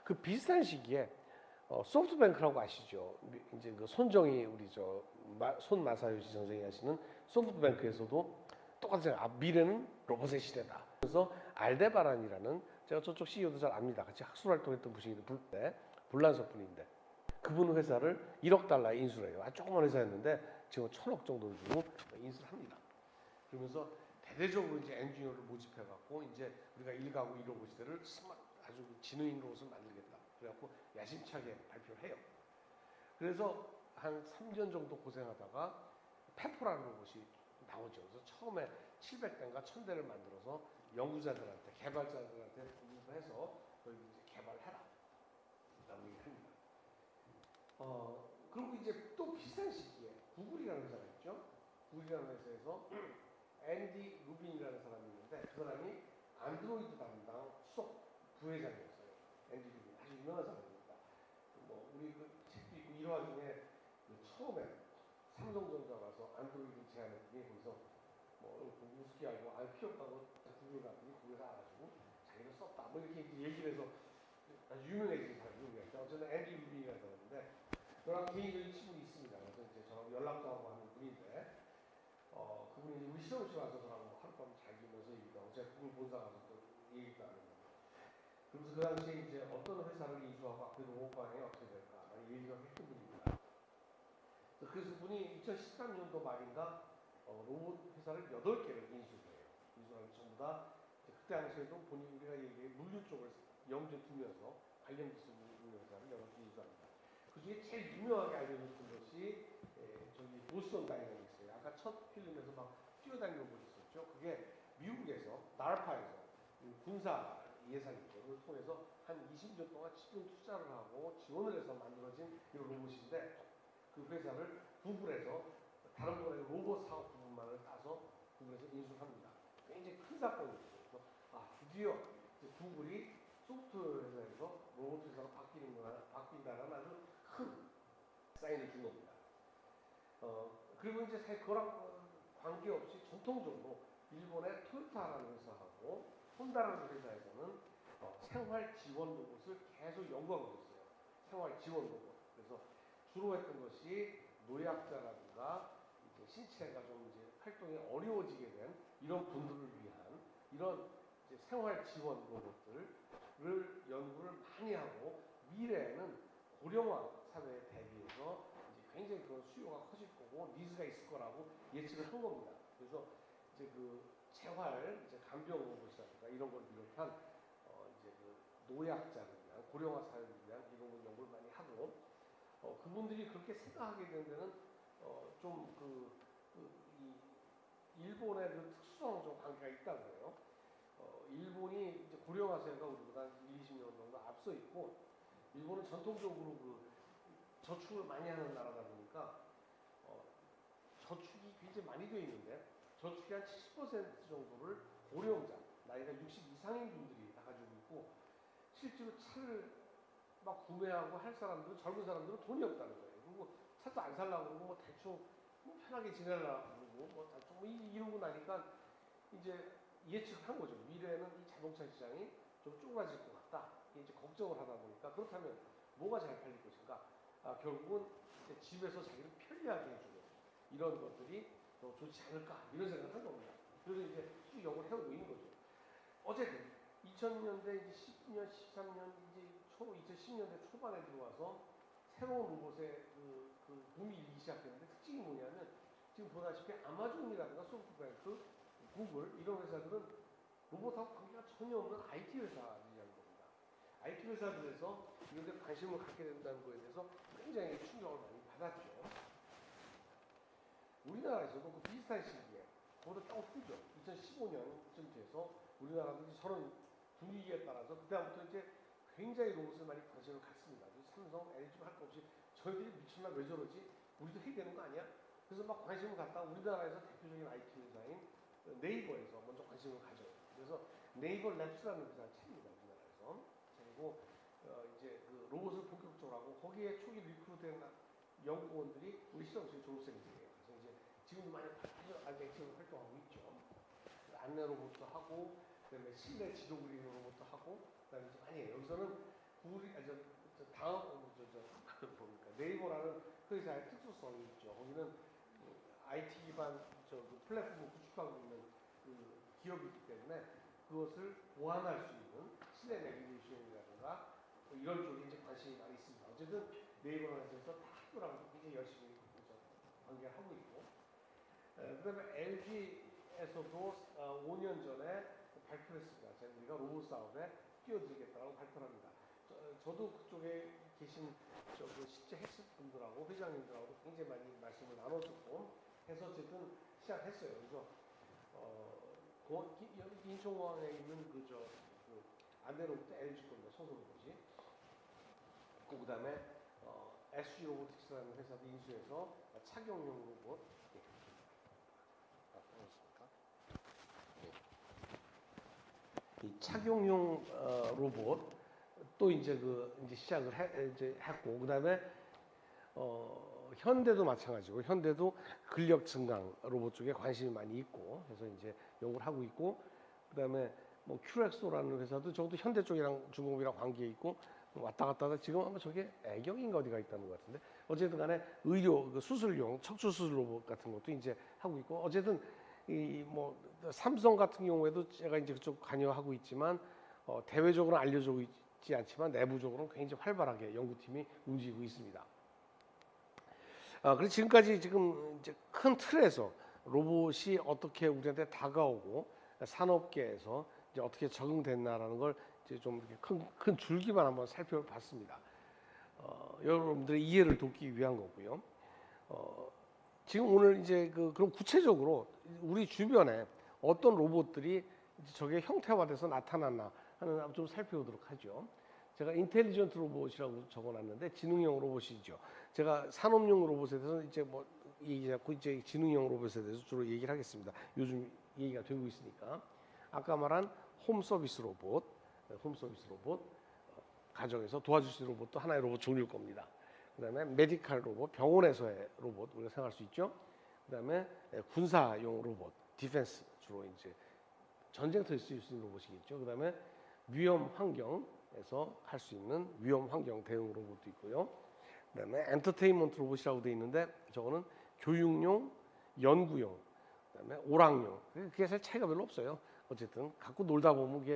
그 비슷한 시기에 소프트뱅크라고 아시죠? 이제 그 손정희 우리 손마사요시 선생이 하시는 소프트뱅크에서도 똑같은 미래는 로봇의 시대다. 그래서 알데바란이라는 제가 저쪽 CEO도 잘 압니다. 같이 학술 활동했던 분인데 불란서 분인데 그분 회사를 1억 달러에 인수를 해요. 조그만 회사였는데 지금 1,000억 정도를 주고 인수를 합니다. 그러면서 대대적으로 이제 엔지니어를 모집해 갖고 이제 우리가 일가구 1로봇 시대를 아주 지능인 로봇을 만들겠다. 그래갖고 야심차게 발표를 해요. 그래서 한 3년 정도 고생하다가 페퍼라는 로봇이 나오죠. 그래서 처음에 700대인가 1000대를 만들어서 연구자들한테 개발자들한테 공유해서 너희 이제 개발해라. 라고 얘기합니다. 그리고 이제 또 비슷한 시기에 구글이라는 회사가 있죠. 구글이라는 회사에서 앤디 루빈이라는 사람이 있는데 그 사람이 안드로이드 담당 수석 부회장이었어요. 앤디 루빈 아주 유명한 사람입니다. 뭐 우리 그 책도 있고 이러한 중에 처음에 삼성전자 가서 안드로이드 제안했더니 거기서 뭐 우습게 알고 필요 없다고 구글 갔더니 구글에서 알아주고 자기가 썼다 뭐 이렇게 얘기를 해서 아주 유명해진 사람이에요. 어쨌든 앤디 루빈이라는 사람인데 저랑 개인적인 친분이 있습니다. 그래서 이제 저랑 연락도 하고 하는 분인데 그분이 우리 실험실 와서 저랑 하룻밤 자기면서 얘기하고 제가 구글 본사 가서 또 얘기도 하는 거예요. 그래서 그 당시에 이제 어떤 회사를 인수하고 앞으로 로봇 방향이 어떻게 될까 많이 얘기를 했던 분입니다. 그래서 그분이 2013년도 말인가 로봇 회사를 8개를 인수해요. 인수하면 전부 다 그때 당시에도 본인 우리가 얘기해 물류 쪽을 염두에 두면서 관련 기술 물류 회사를 8개 인수합니다. 그 중에 제일 유명하게 알려졌던 것이 저기 보스턴 다이내믹스예요. 아까 첫 필름에서 막 뛰어다니는 거 보셨었죠? 그게 미국에서 나르파에서 군사 예산이죠. 그걸 통해서 한 20년 동안 지분 투자를 하고 지원을 해서 만들어진 이 로봇인데 그 회사를 구글에서 다른 분야의 로봇 사업 부분만을 따서 구글에서 인수합니다. 굉장히 큰 사건이죠. 그래서 드디어 구글이 소프트웨어 회사에서 로봇 회사로 바뀐다는 아주 큰 사인을 준 겁니다. 그리고 이제 사실 그거랑 관계없이 전통적으로 일본의 토요타라는 회사하고 혼다라는 회사에서는 생활 지원 로봇을 계속 연구하고 있어요. 생활 지원 로봇. 그래서 주로 했던 것이 노약자라든가 이제 신체가 좀 이제 활동이 어려워지게 된 이런 분들을 위한 이런 이제 생활 지원 로봇들을 연구를 많이 하고 미래에는 고령화 사회에 대비해서 이제 굉장히 그런 수요가 커질 거고 니즈가 있을 거라고 예측을 한 겁니다. 그래서 이제 그 재활, 이제 간병 로봇이라든가 이런 걸 비롯한 이제 그 노약자를 위한 고령화 사회를 위한 이런 걸 연구를 많이 하고 그분들이 그렇게 생각하게 되는 데는 이 일본의 그 특수성 좀 관계가 있다고 해요. 일본이 이제 고령화 사회가 우리보다 20년 정도 앞서 있고 일본은 전통적으로 그 저축을 많이 하는 나라다 보니까 저축이 굉장히 많이 되어 있는데 저축의 한 70% 정도를 고령자, 나이가 60 이상인 분들이 다 가지고 있고 실제로 차를 막 구매하고 할 사람들은 젊은 사람들은 돈이 없다는 거예요. 그리고 차도 안 살라고 그러고 뭐 대충 뭐 편하게 지내려고 그러고 뭐 대충 이러고 나니까 이제 예측을 한 거죠. 미래에는 이 자동차 시장이 좀 좁아질 것 같다. 이제 걱정을 하다 보니까 그렇다면 뭐가 잘 팔릴 것인가? 결국은 이제 집에서 자기를 편리하게 해주는 이런 것들이 더 좋지 않을까 이런 생각을 한 겁니다. 그래서 이제 쭉 연구를 해오고 있는 거죠. 어쨌든 2000년대, 이제 10년, 13년, 이제 2010년대 초반에 들어와서 새로운 로봇의 그 붐이 일기 시작했는데 특징이 뭐냐면 지금 보다시피 아마존이라든가 소프트뱅크, 구글 이런 회사들은 로봇하고 관계가 전혀 없는 IT 회사들이라는 겁니다. IT 회사들에서 이런 데 관심을 갖게 된다는 거에 대해서 굉장히 충격을 많이 받았죠. 우리나라에서도 그 비슷한 시기에 그보다 조금 후죠. 2015년쯤 돼서 우리나라도 이제 저런 분위기에 따라서 그다음부터 이제 굉장히 로봇을 많이 관심을 갖습니다. 삼성, LG 할 거 없이 저희들이 미쳤나 왜 저러지? 우리도 해야 되는 거 아니야? 그래서 막 관심을 갖다가 우리나라에서 대표적인 IT 회사인 네이버에서 먼저 관심을 가져요. 그래서 네이버 랩스라는 회사를 차립니다. 우리나라에서. 그리고 이제 그 로봇을 본격적으로 하고 거기에 초기 리크루트된 연구원들이 우리 실험실 졸업생들이에요. 그래서 이제 지금도 많이 아주 액티브로 활동하고 있죠. 안내 로봇도 하고, 그다음에 실내 지도 그리는 로봇도 하고, 그다음에 이제 많이 해요. 여기서는 구글이 뭡니까 네이버라는 그 회사의 특수성이 있죠. 거기는 IT 기반 그 플랫폼을 구축하고 있는 그 기업이기 때문에 그것을 보완할 수 있는 실내 내비게이션이라든가 이런 쪽에 이제 관심이 많이 있습니다. 어쨌든 네이버라는 회사에서 다 학교랑 굉장히 열심히 관계를 하고 있고, 그다음에 LG에서도 5년 전에 발표를 했습니다. 우리가 로봇 사업에 뛰어들겠다고 발표를 합니다. 저도 그쪽에 계신 실제 헬스 분들하고 회장님들하고 굉장히 많이 말씀을 나눠주고 해서 어쨌든 시작했어요. 그래서 인천공항에 있는 그 안대로부터 LG 겁니다. 소속로봇이. 그다음에 SG 로보틱스라는 회사도 인수해서 착용용 로봇. 이 착용용 로봇 또 이제 이제 시작을 했고, 그다음에 현대도 마찬가지고, 현대도 근력 증강 로봇 쪽에 관심이 많이 있고 해서 이제 연구를 하고 있고, 그다음에 뭐 큐렉소라는 회사도 저것도 현대 쪽이랑 중공업이랑 관계에 있고 왔다 갔다 하다 지금 아마 저게 애경인가 어디가 있다는 것 같은데 어쨌든 간에 의료 그 수술용 척추 수술 로봇 같은 것도 이제 하고 있고, 어쨌든 이 뭐 삼성 같은 경우에도 제가 이제 그쪽 관여하고 있지만 대외적으로 알려져 있지 않지만 내부적으로는 굉장히 활발하게 연구팀이 움직이고 있습니다. 그래서 지금까지 지금 이제 큰 틀에서 로봇이 어떻게 우리한테 다가오고 산업계에서 이제 어떻게 적응됐나라는 걸 이제 좀 이렇게 큰 줄기만 한번 살펴봤습니다. 여러분들의 이해를 돕기 위한 거고요. 지금 오늘 이제 그럼 구체적으로 우리 주변에 어떤 로봇들이 이제 저게 형태화돼서 나타났나 하는 좀 살펴보도록 하죠. 제가 인텔리전트 로봇이라고 적어놨는데 지능형 로봇이죠. 제가 산업용 로봇에 대해서 이제 뭐 얘기하고 이제 지능형 로봇에 대해서 주로 얘기를 하겠습니다. 요즘 얘기가 되고 있으니까. 아까 말한 홈 서비스 로봇, 가정에서 도와줄 수 있는 로봇도 하나의 로봇 종류일 겁니다. 그다음에 메디칼 로봇, 병원에서의 로봇 우리가 생각할 수 있죠. 그다음에 군사용 로봇, 디펜스 주로 이제 전쟁터에 쓰일 수 있는 로봇이겠죠. 그다음에 위험 환경에서 할 수 있는 위험 환경 대응 로봇도 있고요. 그다음에 엔터테인먼트 로봇이라고 되어 있는데 저거는 교육용, 연구용, 그다음에 오락용. 그게 사실 차이가 별로 없어요. 어쨌든 갖고 놀다 보면 그게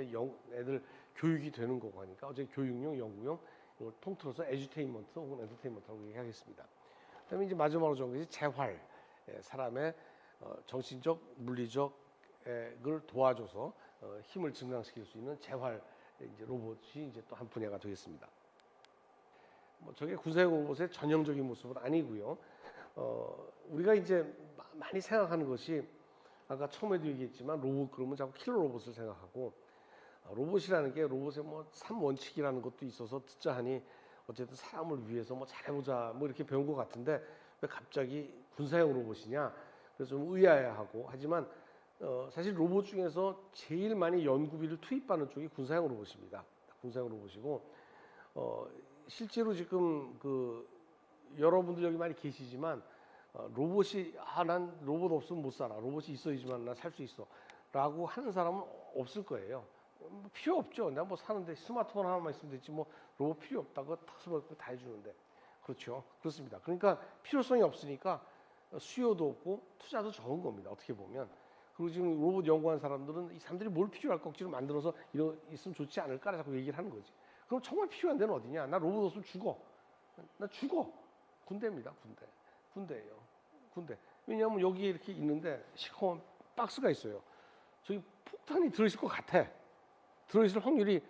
애들 교육이 되는 거고 하니까 어쨌든 교육용, 연구용 이걸 통틀어서 에듀테인먼트 혹은 엔터테인먼트라고 얘기하겠습니다. 그다음에 이제 마지막으로 적은 것이 재활, 사람의 정신적, 물리적 걸 도와줘서 힘을 증강시킬 수 있는 재활 이제 로봇이 이제 또 한 분야가 되겠습니다. 뭐 저게 군사용 로봇의 전형적인 모습은 아니고요. 우리가 이제 많이 생각하는 것이 아까 처음에도 얘기했지만 로봇 그러면 자꾸 킬러 로봇을 생각하고 로봇이라는 게 로봇의 뭐 3원칙이라는 것도 있어서 듣자 하니 어쨌든 사람을 위해서 뭐 잘해보자 뭐 이렇게 배운 것 같은데 왜 갑자기 군사용 로봇이냐 그래서 좀 의아해하고 하지만 사실 로봇 중에서 제일 많이 연구비를 투입하는 쪽이 군사용 로봇입니다. 군사용 로봇이고 실제로 지금 그 여러분들 여기 많이 계시지만 로봇이 난 로봇 없으면 못 살아 로봇이 있어야지만 나 살 수 있어 라고 하는 사람은 없을 거예요. 뭐 필요 없죠. 내가 뭐 사는데 스마트폰 하나만 있으면 되지 뭐 로봇 필요 없다고 탁스벌 다 해주는데 그렇죠. 그렇습니다. 그러니까 필요성이 없으니까 수요도 없고 투자도 적은 겁니다. 어떻게 보면. 그리고 지금 로봇 연구한 사람들은 이 사람들이 뭘 필요할 것 억지로 만들어서 이러 있으면 좋지 않을까 자꾸 얘기를 하는 거지. 그럼 정말 필요한 데는 어디냐? 나 로봇 없으면 죽어. 나 죽어. 군대입니다. 군대예요. 군대. 왜냐하면 여기에 이렇게 있는데 시커먼 박스가 있어요. 저기 폭탄이 들어있을 것 같아. 들어있을 확률이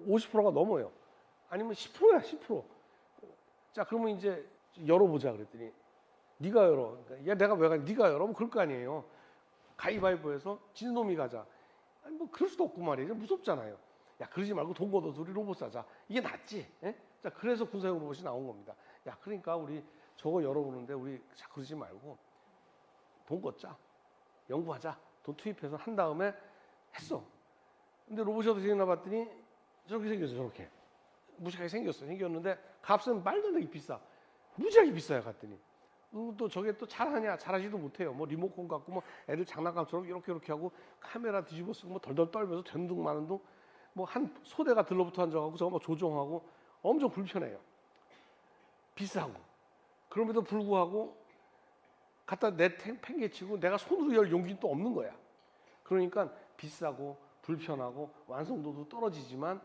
50%가 넘어요. 아니면 10%야, 10%. 자, 그러면 이제 열어보자 그랬더니 네가 열어. 그러니까 야, 내가 왜 가? 네가 열어. 뭐 그럴 거 아니에요. 가위바위보해서 진 놈이 가자. 아니 뭐 그럴 수도 없고 말이에요. 무섭잖아요. 야, 그러지 말고 돈 걷어서 우리 로봇 사자. 이게 낫지. 예? 자, 그래서 군사용 로봇이 나온 겁니다. 야, 그러니까 우리 저거 열어보는데 우리 자 그러지 말고 돈 걷자. 연구하자. 돈 투입해서 한 다음에 했어. 근데 로봇이 어떻게 생겼나 봤더니 저렇게 생겼어. 저렇게. 무식하게 생겼어. 생겼는데 값은 말도 안 되게 비싸. 무지하게 비싸요. 갔더니. 또 저게 또 잘하냐? 잘하지도 못해요. 뭐 리모컨 갖고 뭐 애들 장난감처럼 이렇게 하고 카메라 뒤집어 쓰고 뭐 덜덜 떨면서 전둥 마는 둥 뭐 한 소대가 들러붙어 앉아가고 저거 막 조종하고 엄청 불편해요. 비싸고. 그럼에도 불구하고 갖다 팽개치고 내가 손으로 열 용기는 또 없는 거야. 그러니까 비싸고 불편하고 완성도도 떨어지지만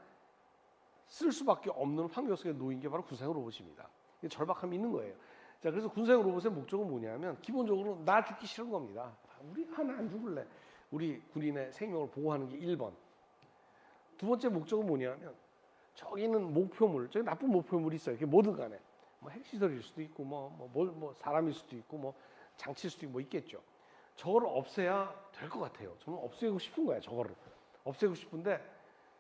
쓸 수밖에 없는 환경 속에 놓인 게 바로 군사용 로봇입니다. 이게 절박함이 있는 거예요. 자, 그래서 군사용 로봇의 목적은 뭐냐면 기본적으로 나 죽기 싫은 겁니다. 우리 하나 안 죽을래. 우리 군인의 생명을 보호하는 게 1번. 두 번째 목적은 뭐냐면 저기는 목표물, 저기 나쁜 목표물이 있어요. 이게 뭐든 간에 뭐 핵시설일 수도 있고 뭐 사람일 수도 있고 뭐 장치일 수도 있고 뭐 있겠죠. 저거를 없애야 될 것 같아요. 저는 없애고 싶은 거야. 저거를 없애고 싶은데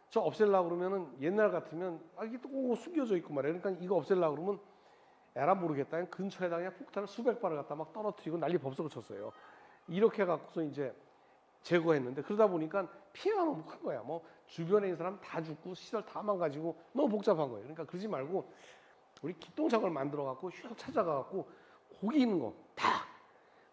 저 없애려고 그러면은 옛날 같으면 이게 또 숨겨져 있고 말이에요. 그러니까 이거 없애려고 그러면 에라 모르겠다. 근처에다 그냥 폭탄을 수백 발을 갖다 막 떨어뜨리고 난리 법석을 쳤어요. 이렇게 갖고서 이제 제거했는데 그러다 보니까 피해가 너무 큰 거야. 뭐 주변에 있는 사람 다 죽고 시설 다 망가지고 너무 복잡한 거예요. 그러니까 그러지 말고 우리 기똥차걸 만들어 갖고 슉 찾아가 갖고 고기 있는 거 다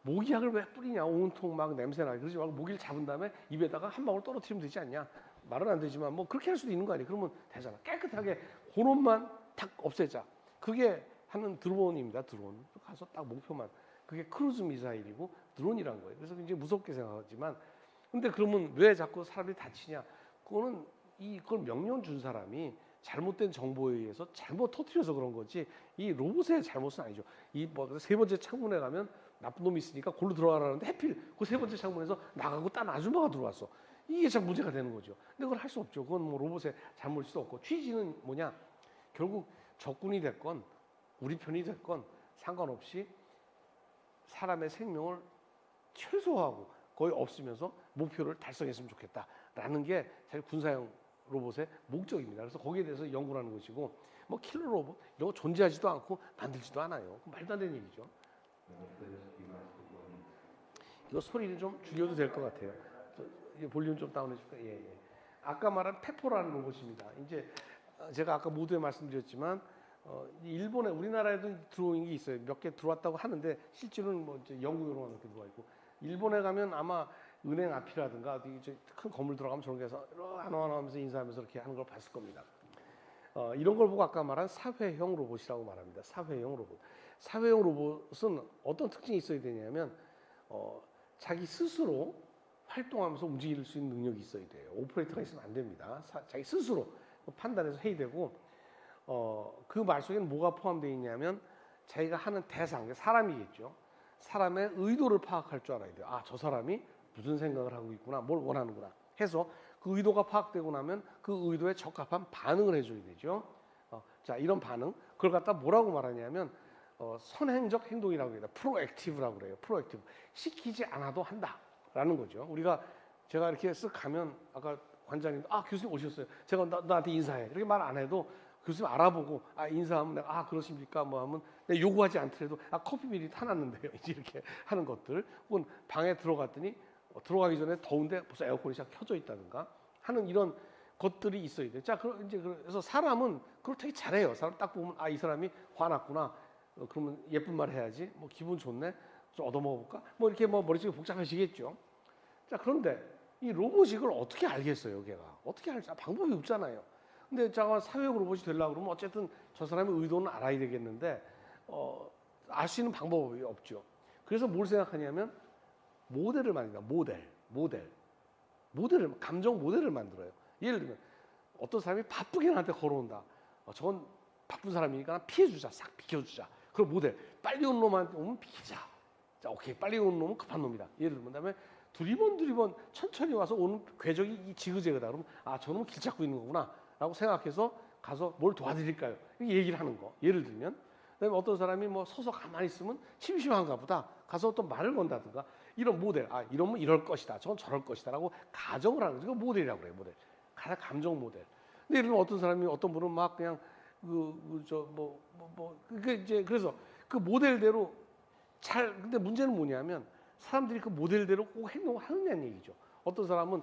모기약을 왜 뿌리냐 온통 막 냄새나. 그러지 말고 모기를 잡은 다음에 입에다가 한 방울 떨어뜨리면 되지 않냐. 말은 안 되지만 뭐 그렇게 할 수도 있는 거 아니에요. 그러면 되잖아. 깨끗하게 그놈만 탁 없애자. 그게 하는 드론입니다. 드론. 가서 딱 목표만. 그게 크루즈 미사일이고 드론이란 거예요. 그래서 굉장히 무섭게 생각하지만 근데 그러면 왜 자꾸 사람들이 다치냐? 그거는 그걸 명령 준 사람이 잘못된 정보에 의해서 잘못 터뜨려서 그런 거지 이 로봇의 잘못은 아니죠. 이 뭐 세 번째 창문에 가면 나쁜 놈이 있으니까 골로 들어가라는데 하필 그 세 번째 창문에서 나가고 딴 아줌마가 들어왔어. 이게 참 문제가 되는 거죠. 근데 그걸 할 수 없죠. 그건 뭐 로봇의 잘못일 수도 없고 취지는 뭐냐? 결국 적군이 됐건 우리 편이 됐건 상관없이 사람의 생명을 최소화하고 거의 없으면서 목표를 달성했으면 좋겠다라는 게 사실 군사용 로봇의 목적입니다. 그래서 거기에 대해서 연구를 하는 것이고 뭐 킬러 로봇 이런 거 존재하지도 않고 만들지도 않아요. 말도 안 되는 얘기죠. 이거 소리를 좀 줄여도 될 것 같아요. 볼륨 좀 다운해 줄까요? 예, 예. 아까 말한 페포라는 로봇입니다. 이제 제가 아까 모두에 말씀드렸지만 일본에 우리나라에도 들어온 게 있어요. 몇 개 들어왔다고 하는데 실제로는 뭐 이제 영국으로 이렇게 들어와 있고 일본에 가면 아마 은행 앞이라든가 어디 이제 큰 건물 들어가면 저런 데서 하나 하면서 인사하면서 이렇게 하는 걸 봤을 겁니다. 이런 걸 보고 아까 말한 사회형 로봇이라고 말합니다. 사회형 로봇. 사회형 로봇은 어떤 특징이 있어야 되냐면 자기 스스로 활동하면서 움직일 수 있는 능력이 있어야 돼요. 오퍼레이터가 있으면 안 됩니다. 자기 스스로 판단해서 해야 되고 그 말 속에는 뭐가 포함되어 있냐면 자기가 하는 대상, 사람이겠죠. 사람의 의도를 파악할 줄 알아야 돼요. 아, 저 사람이 무슨 생각을 하고 있구나, 뭘 원하는구나 해서 그 의도가 파악되고 나면 그 의도에 적합한 반응을 해줘야 되죠. 자, 이런 반응, 그걸 갖다 뭐라고 말하냐면 선행적 행동이라고 해요. 프로액티브라고 그래요. 프로액티브. 시키지 않아도 한다라는 거죠. 제가 이렇게 쓱 가면 아까 관장님, 교수님 오셨어요. 제가 나한테 인사해. 이렇게 말 안 해도 교수님 알아보고 인사하면 내가 그러십니까? 뭐 하면 내가 요구하지 않더라도 커피 미리 타놨는데요. 이제 이렇게 하는 것들. 혹은 방에 들어갔더니 들어가기 전에 더운데 벌써 에어컨이 시작 켜져 있다든가 하는 이런 것들이 있어야 돼요. 자, 그래서 사람은 그걸 되게 잘해요. 사람 딱 보면 이 사람이 화났구나. 그러면 예쁜 말 해야지. 뭐 기분 좋네. 좀 얻어먹어볼까? 뭐 이렇게 뭐 머릿속이 복잡해지겠죠. 자, 그런데 이 로봇이 이걸 어떻게 알겠어요, 걔가? 어떻게 알지? 방법이 없잖아요. 근데 잠깐 사회적 로봇이 되려고 그러면 어쨌든 저 사람의 의도는 알아야 되겠는데 알 수 있는 방법이 없죠. 그래서 뭘 생각하냐면 모델을 만든다. 모델을 감정 모델을 만들어요. 예를 들면 어떤 사람이 바쁘게 나한테 걸어온다. 저건 바쁜 사람이니까 피해주자, 싹 비켜주자. 그럼 모델 빨리 온 놈한테 오면 비키자. 자, 오케이, 빨리 온 놈은 급한 놈이다. 예를 들면 그다음에 두리번 천천히 와서 오는 궤적이 지그재그다. 그러면 저놈은 길 찾고 있는 거구나라고 생각해서 가서 뭘 도와드릴까요? 이렇게 얘기를 하는 거. 예를 들면 그다음에 어떤 사람이 뭐 서서 가만히 있으면 심심한가 보다. 가서 어떤 말을 건다든가 이런 모델, 이러면 이럴 것이다. 저건 저럴 것이다라고 가정을 하는 거죠. 그거 모델이라고 그래요. 모델. 가장 감정 모델. 근데 예를 들면 어떤 분은 막 그냥 그래서 그 모델대로 근데 문제는 뭐냐면 사람들이 그 모델대로 꼭 행동을 하느냐는 얘기죠. 어떤 사람은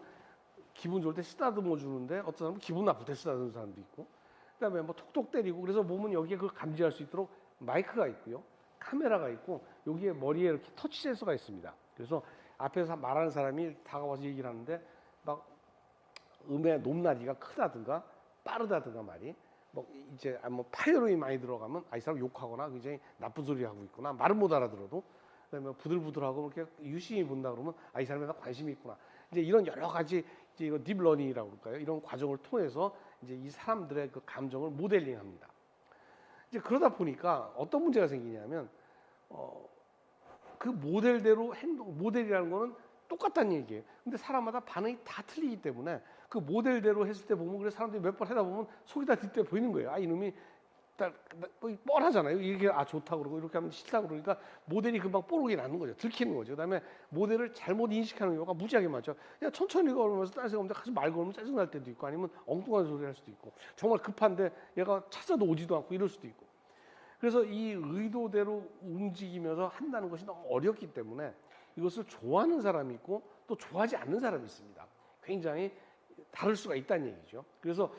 기분 좋을 때 쓰다듬어 주는데 어떤 사람은 기분 나쁠 때 쓰다듬는 사람도 있고, 그다음에 뭐 톡톡 때리고, 그래서 몸은 여기에 그걸 감지할 수 있도록 마이크가 있고요, 카메라가 있고, 여기에 머리에 이렇게 터치 센서가 있습니다. 그래서 앞에서 말하는 사람이 다가와서 얘기를 하는데 막 음의 높낮이가 크다든가 빠르다든가 말이 뭐 파열음이 많이 들어가면 이 사람 욕하거나 굉장히 나쁜 소리 하고 있구나, 말은 못 알아들어도. 그다음에 부들부들하고 이렇게 유심히 본다 그러면 이 사람에 대해서 관심이 있구나. 이제 이런 여러 가지 이거 딥러닝이라고 그럴까요? 이런 과정을 통해서 이제 이 사람들의 그 감정을 모델링합니다. 이제 그러다 보니까 어떤 문제가 생기냐면 그 모델대로 모델이라는 거는 똑같다는 얘기예요. 근데 사람마다 반응이 다 틀리기 때문에 그 모델대로 했을 때 보면, 그래 사람들이 몇 번 하다 보면 속이 다 뒤집어 보이는 거예요. 이놈이 뻔하잖아요. 이렇게 좋다고 그러고 이렇게 하면 싫다고 그러니까 모델이 금방 뽀록이 나는 거죠. 들키는 거죠. 그다음에 모델을 잘못 인식하는 경우가 무지하게 많죠. 그냥 천천히 걸으면서 딴 생각 없는데 가서 말 걸으면 짜증날 때도 있고, 아니면 엉뚱한 소리 할 수도 있고, 정말 급한데 얘가 찾아도 오지도 않고 이럴 수도 있고. 그래서 이 의도대로 움직이면서 한다는 것이 너무 어렵기 때문에 이것을 좋아하는 사람이 있고 또 좋아하지 않는 사람이 있습니다. 굉장히 다를 수가 있다는 얘기죠. 그래서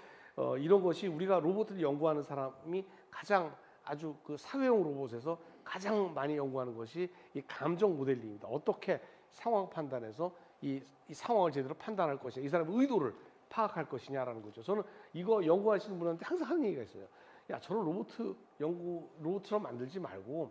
이런 것이 우리가 로봇을 연구하는 사람이 가장 아주 그 사회용 로봇에서 가장 많이 연구하는 것이 이 감정 모델링입니다. 어떻게 상황 판단해서 이 상황을 제대로 판단할 것이냐, 이 사람의 의도를 파악할 것이냐라는 거죠. 저는 이거 연구하시는 분한테 항상 하는 얘기가 있어요. 저는 로봇처럼 만들지 말고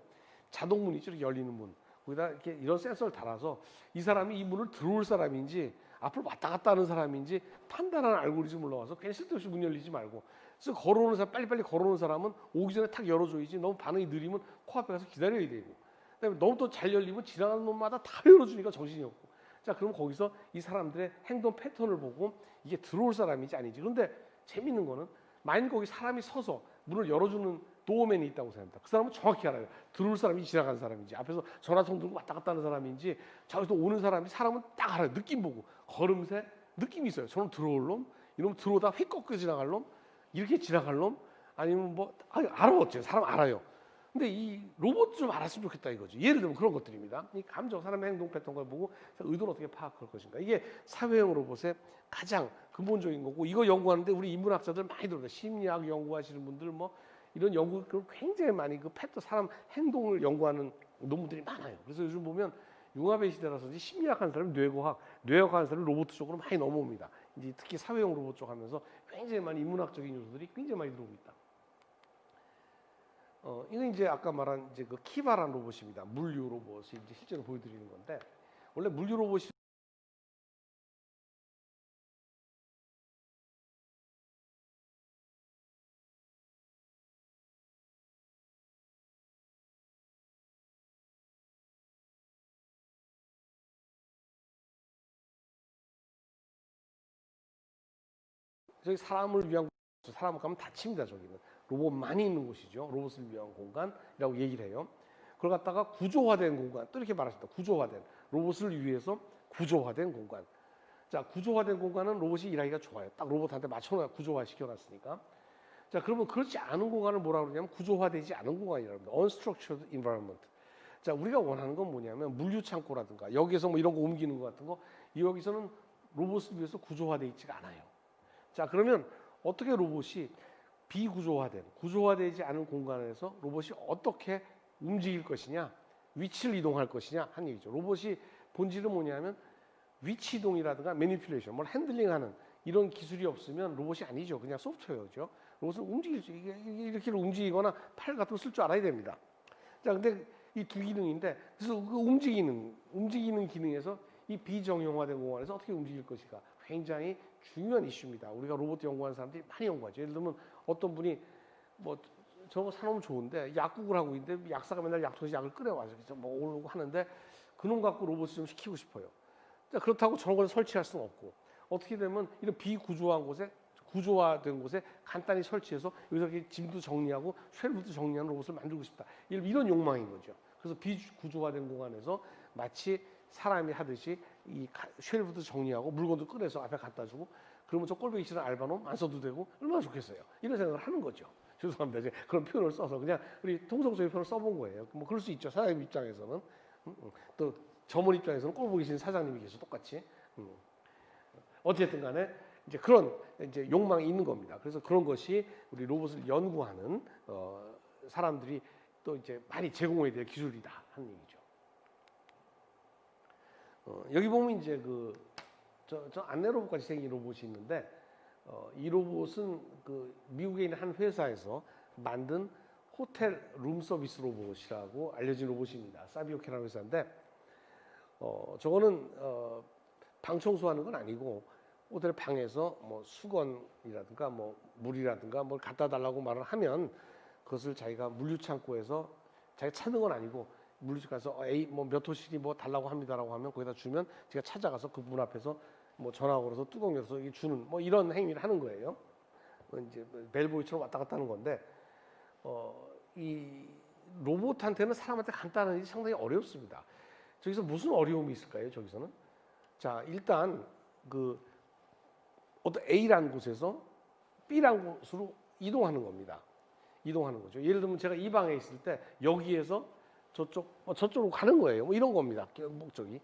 자동문이 이렇게 열리는 문, 거기다 이렇게 이런 센서를 달아서 이 사람이 이 문을 들어올 사람인지 앞으로 왔다 갔다 하는 사람인지 판단하는 알고리즘을 넣어서 괜히 쓸데없이 문 열리지 말고, 그래서 걸어오는 사람, 빨리빨리 걸어오는 사람은 오기 전에 탁 열어줘야지. 너무 반응이 느리면 코앞에 가서 기다려야 되고, 그다음에 너무 또 잘 열리면 지나가는 놈마다 다 열어주니까 정신이 없고. 자, 그럼 거기서 이 사람들의 행동 패턴을 보고 이게 들어올 사람인지 아닌지. 그런데 재밌는 거는 만약 거기 사람이 서서 문을 열어주는 도어맨이 있다고 생각합니다. 그 사람은 정확히 알아요. 들어올 사람이 지나간 사람인지, 앞에서 전화통 들고 왔다 갔다 하는 사람인지, 저기서 오는 사람은 딱 알아요. 느낌 보고. 걸음새 느낌이 있어요. 저는 들어올 놈, 이놈 들어오다 휙 꺾여 지나갈 놈, 이렇게 지나갈 놈, 아니면 알아봤죠. 사람 알아요. 근데 이 로봇 좀 알았으면 좋겠다 이거죠. 예를 들면 그런 것들입니다. 이 감정, 사람의 행동 패턴을 보고 의도를 어떻게 파악할 것인가. 이게 사회형 로봇의 가장 근본적인 거고, 이거 연구하는데 우리 인문학자들 많이 들어요. 심리학 연구하시는 분들 이런 연구 굉장히 많이 그 패턴, 사람 행동을 연구하는 논문들이 많아요. 그래서 요즘 보면 융합의 시대라서 심리학하는 사람이 뇌학하는 사람이 로봇 쪽으로 많이 넘어옵니다. 이제 특히 사회형 로봇 쪽 하면서 굉장히 많이 인문학적인 요소들이 굉장히 많이 들어오고 있다. 이건 이제 아까 말한 이제 그 키바란 로봇입니다. 물류 로봇이 이제 실제로 보여드리는 건데, 원래 물류 로봇이 저기 사람을 위한 곳, 사람 가면 다칩니다. 저기는 로봇만이 있는 곳이죠. 로봇을 위한 공간이라고 얘기를 해요. 그걸 갖다가 구조화된 공간, 또 이렇게 말하십니다. 구조화된 로봇을 위해서 구조화된 공간. 자, 구조화된 공간은 로봇이 일하기가 좋아요. 딱 로봇한테 맞춰 구조화 시켜놨으니까. 자, 그러면 그렇지 않은 공간을 뭐라 그러냐면 구조화되지 않은 공간이라고 합니다. Unstructured environment. 자, 우리가 원하는 건 뭐냐면 물류 창고라든가 여기에서 뭐 이런 거 옮기는 것 같은 거 여기서는 로봇을 위해서 구조화되어 있지가 않아요. 자, 그러면 어떻게 로봇이 비구조화된, 구조화되지 않은 공간에서 로봇이 어떻게 움직일 것이냐, 위치를 이동할 것이냐 하는 얘기죠. 로봇이 본질은 뭐냐면 위치 이동이라든가 매니플레이션, 뭘 핸들링하는 이런 기술이 없으면 로봇이 아니죠. 그냥 소프트웨어죠. 로봇은 움직일 수, 이렇게 움직이거나 팔 같은 거 쓸 줄 알아야 됩니다. 자, 근데 이 두 기능인데, 그래서 그 움직이는 기능에서 이 비정형화된 공간에서 어떻게 움직일 것인가 굉장히 중요한 이슈입니다. 우리가 로봇 연구하는 사람들이 많이 연구하죠. 예를 들면 어떤 분이 뭐 저거 사놓으면 좋은데 약국을 하고 있는데 약사가 맨날 약통에서 약을 끓여와서 뭐 오르고 하는데 그놈 갖고 로봇을 좀 시키고 싶어요. 자, 그렇다고 저런 걸 설치할 수는 없고 어떻게 되면 이런 비구조화한 곳에 구조화된 곳에 간단히 설치해서 여기서 이렇게 짐도 정리하고 쉘프도 정리하는 로봇을 만들고 싶다. 이런 욕망인 거죠. 그래서 비구조화된 공간에서 마치 사람이 하듯이 이 쉘프도 정리하고 물건도 꺼내서 앞에 갖다 주고 그러면 저 꼴보기 싫은 알바놈 안 써도 되고 얼마나 좋겠어요. 이런 생각을 하는 거죠. 죄송합니다. 이제 그런 표현을 써서 그냥 우리 통상적인 표현을 써본 거예요. 뭐 그럴 수 있죠. 사장님 입장에서는 또 점원 입장에서는 꼴보기 싫은 사장님이 계속 똑같이 어쨌든 간에 이제 그런 이제 욕망이 있는 겁니다. 그래서 그런 것이 우리 로봇을 연구하는 사람들이 또 이제 많이 제공해야 될 기술이다 하는 얘기죠. 여기 보면 이제 저 안내 로봇같이 생긴 로봇이 있는데 이 로봇은 그 미국에 있는 한 회사에서 만든 호텔 룸 서비스 로봇이라고 알려진 로봇입니다. 사비오케라는 회사인데 저거는 방 청소하는 건 아니고 호텔 방에서 뭐 수건이라든가 뭐 물이라든가 뭘 갖다 달라고 말을 하면 그것을 자기가 물류 창고에서 자기가 찾는 건 아니고 물류 가서 A 뭐 몇 호실이 뭐 달라고 합니다라고 하면 거기다 주면 제가 찾아가서 그 문 앞에서 뭐 전화 걸어서 뚜껑 열어서 주는 뭐 이런 행위를 하는 거예요. 이제 벨보이처럼 왔다 갔다 하는 건데 이 로봇한테는 사람한테 간단한 일이 상당히 어렵습니다. 저기서 무슨 어려움이 있을까요? 저기서는 자 일단 어떤 A라는 곳에서 B라는 곳으로 이동하는 겁니다. 이동하는 거죠. 예를 들면 제가 이 방에 있을 때 여기에서 저쪽으로 가는 거예요. 뭐 이런 겁니다. 목적이.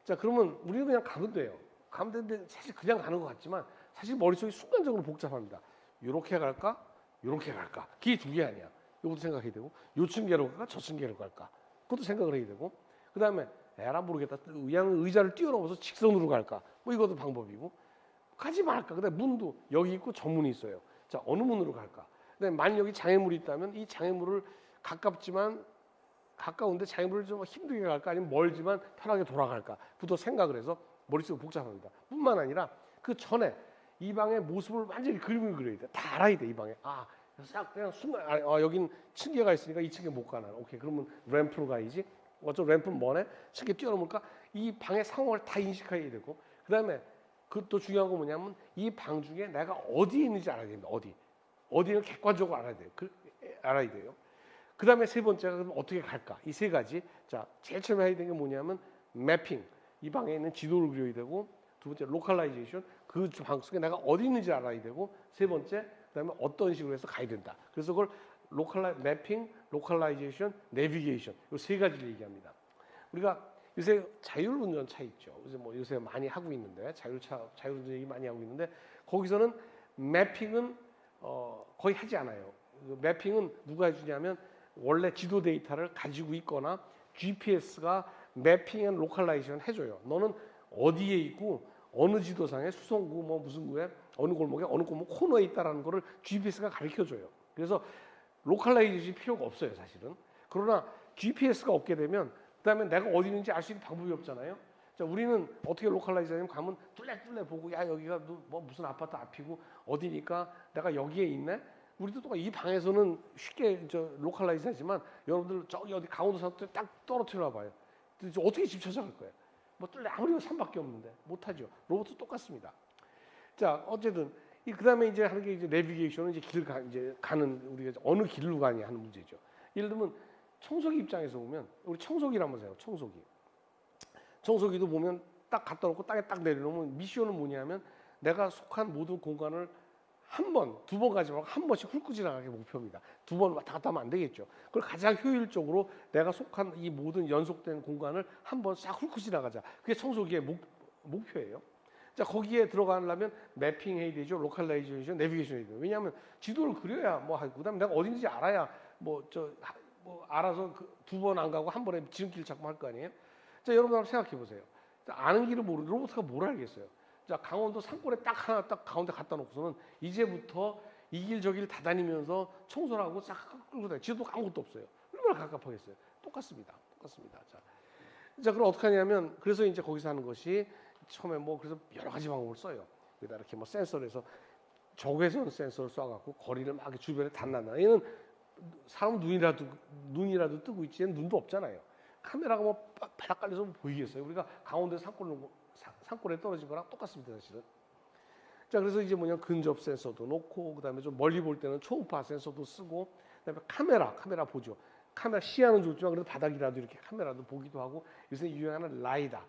자 그러면 우리는 그냥 가면 돼요. 가면 되는데 사실 그냥 가는 것 같지만 사실 머릿속이 순간적으로 복잡합니다. 요렇게 갈까? 요렇게 갈까? 길 두 개 아니야. 이것도 생각해야 되고 요 층계로 갈까? 저 층계로 갈까? 그것도 생각을 해야 되고 그 다음에 에라 모르겠다. 그냥 의자를 뛰어넘어서 직선으로 갈까? 뭐 이것도 방법이고 가지 말까? 그다음에 문도 여기 있고 저 문이 있어요. 자 어느 문으로 갈까? 그다음에 만약 여기 장애물이 있다면 이 장애물을 가까운데 장애물을 좀 힘들게 갈까? 아니면 멀지만 편하게 돌아갈까? 부터 생각을 해서 머릿속이 복잡합니다. 뿐만 아니라 그 전에 이 방의 모습을 완전히 그림을 그려야 돼. 다 알아야 돼, 이 방에. 싹 그냥 순간 여긴 층계가 있으니까 이 층계 못 가나. 오케이, 그러면 램프로 가야지. 어쩌 램프는 뭐네? 층계 뛰어넘을까? 이 방의 상황을 다 인식해야 되고 그다음에 그 또 중요한 건 뭐냐면 이 방 중에 내가 어디에 있는지 알아야 됩니다. 어디는 객관적으로 알아야 돼요. 알아야 돼요. 그 다음에 세 번째가 그럼 어떻게 갈까? 이 세 가지. 자, 제일 처음에 해야 되는 게 뭐냐면 매핑. 이 방에 있는 지도를 그려야 되고 두 번째 로컬라이제이션. 그 방 속에 내가 어디 있는지 알아야 되고 세 번째 그다음에 어떤 식으로 해서 가야 된다. 그래서 그걸 매핑, 로컬라이제이션, 내비게이션 이 세 가지를 얘기합니다. 우리가 요새 자율운전차 있죠. 요새 많이 하고 있는데 자율운전 얘기 많이 하고 있는데 거기서는 매핑은 거의 하지 않아요. 매핑은 누가 해주냐면 원래 지도 데이터를 가지고 있거나 GPS가 매핑 앤 로컬라이제이션 해줘요. 너는 어디에 있고 어느 지도상에 수성구 뭐 무슨 구에 어느 골목에 어느 골목 코너에 있다라는 거를 GPS가 가르쳐줘요. 그래서 로컬라이제이션이 필요가 없어요, 사실은. 그러나 GPS가 없게 되면 그다음에 내가 어디 있는지 알 수 있는 방법이 없잖아요. 자, 우리는 어떻게 로컬라이제이션 가면 뚫레 보고 야 여기가 뭐 무슨 아파트 앞이고 어디니까 내가 여기에 있네. 우리도 또 이 방에서는 쉽게 로컬라이즈 하지만 여러분들 저기 어디 강원도 산에 딱 떨어뜨려 봐요. 어떻게 집 찾아갈 거예요? 뭐 뚫레 아무리 산밖에 없는데 못하죠. 로봇도 똑같습니다. 자 어쨌든 그다음에 이제 하는 게 이제 내비게이션은 이제 이제 가는 우리가 어느 길로 가냐 하는 문제죠. 예를 들면 청소기 입장에서 보면 우리 청소기를 한번 보세요. 청소기도 보면 딱 갖다 놓고 땅에 딱 내려놓으면 미션은 뭐냐면 내가 속한 모든 공간을 한 번, 두 번 가지 말고 한 번씩 훑고 지나가게 목표입니다. 두 번 왔다 갔다 하면 안 되겠죠. 그걸 가장 효율적으로 내가 속한 이 모든 연속된 공간을 한 번 싹 훑고 지나가자. 그게 청소기의 목표예요. 자, 거기에 들어가려면 매핑해야 되죠. 로컬라이제이션, 내비게이션 해야 돼요. 왜냐하면 지도를 그려야 뭐 하고 그다음에 내가 어딘지 알아야 뭐 알아서 두 번 안 가고 한 번에 지름길을 찾고 할 거 아니에요. 자, 여러분 한번 생각해 보세요. 아는 길을 모르는 로봇가 뭘 알겠어요. 자, 강원도 산골에 딱 하나 딱 가운데 갖다 놓고서는 이제부터 이 길 저 길 다 다니면서 청소를 하고 싹 끌고 다니. 지도도 아무것도 없어요. 얼마나 갑갑하겠어요. 똑같습니다. 자, 그럼 어떻게 하냐면 그래서 이제 거기서 하는 것이 처음에 뭐 그래서 여러 가지 방법을 써요. 여기다 이렇게 뭐 센서를 해서 적외선 센서를 쏴갖고 거리를 막 주변에 단난다. 얘는 사람 눈이라도 뜨고 있지 얘는 눈도 없잖아요. 카메라가 뭐 바닥 깔려서 보이겠어요. 우리가 강원도 산골에 떨어진 거랑 똑같습니다, 사실은. 자, 그래서 이제 뭐냐 근접 센서도 놓고 그다음에 좀 멀리 볼 때는 초음파 센서도 쓰고 그다음에 카메라 보죠. 카메라 시야는 좋지만 그래도 바닥이라도 이렇게 카메라도 보기도 하고 요새 유행하는 라이다,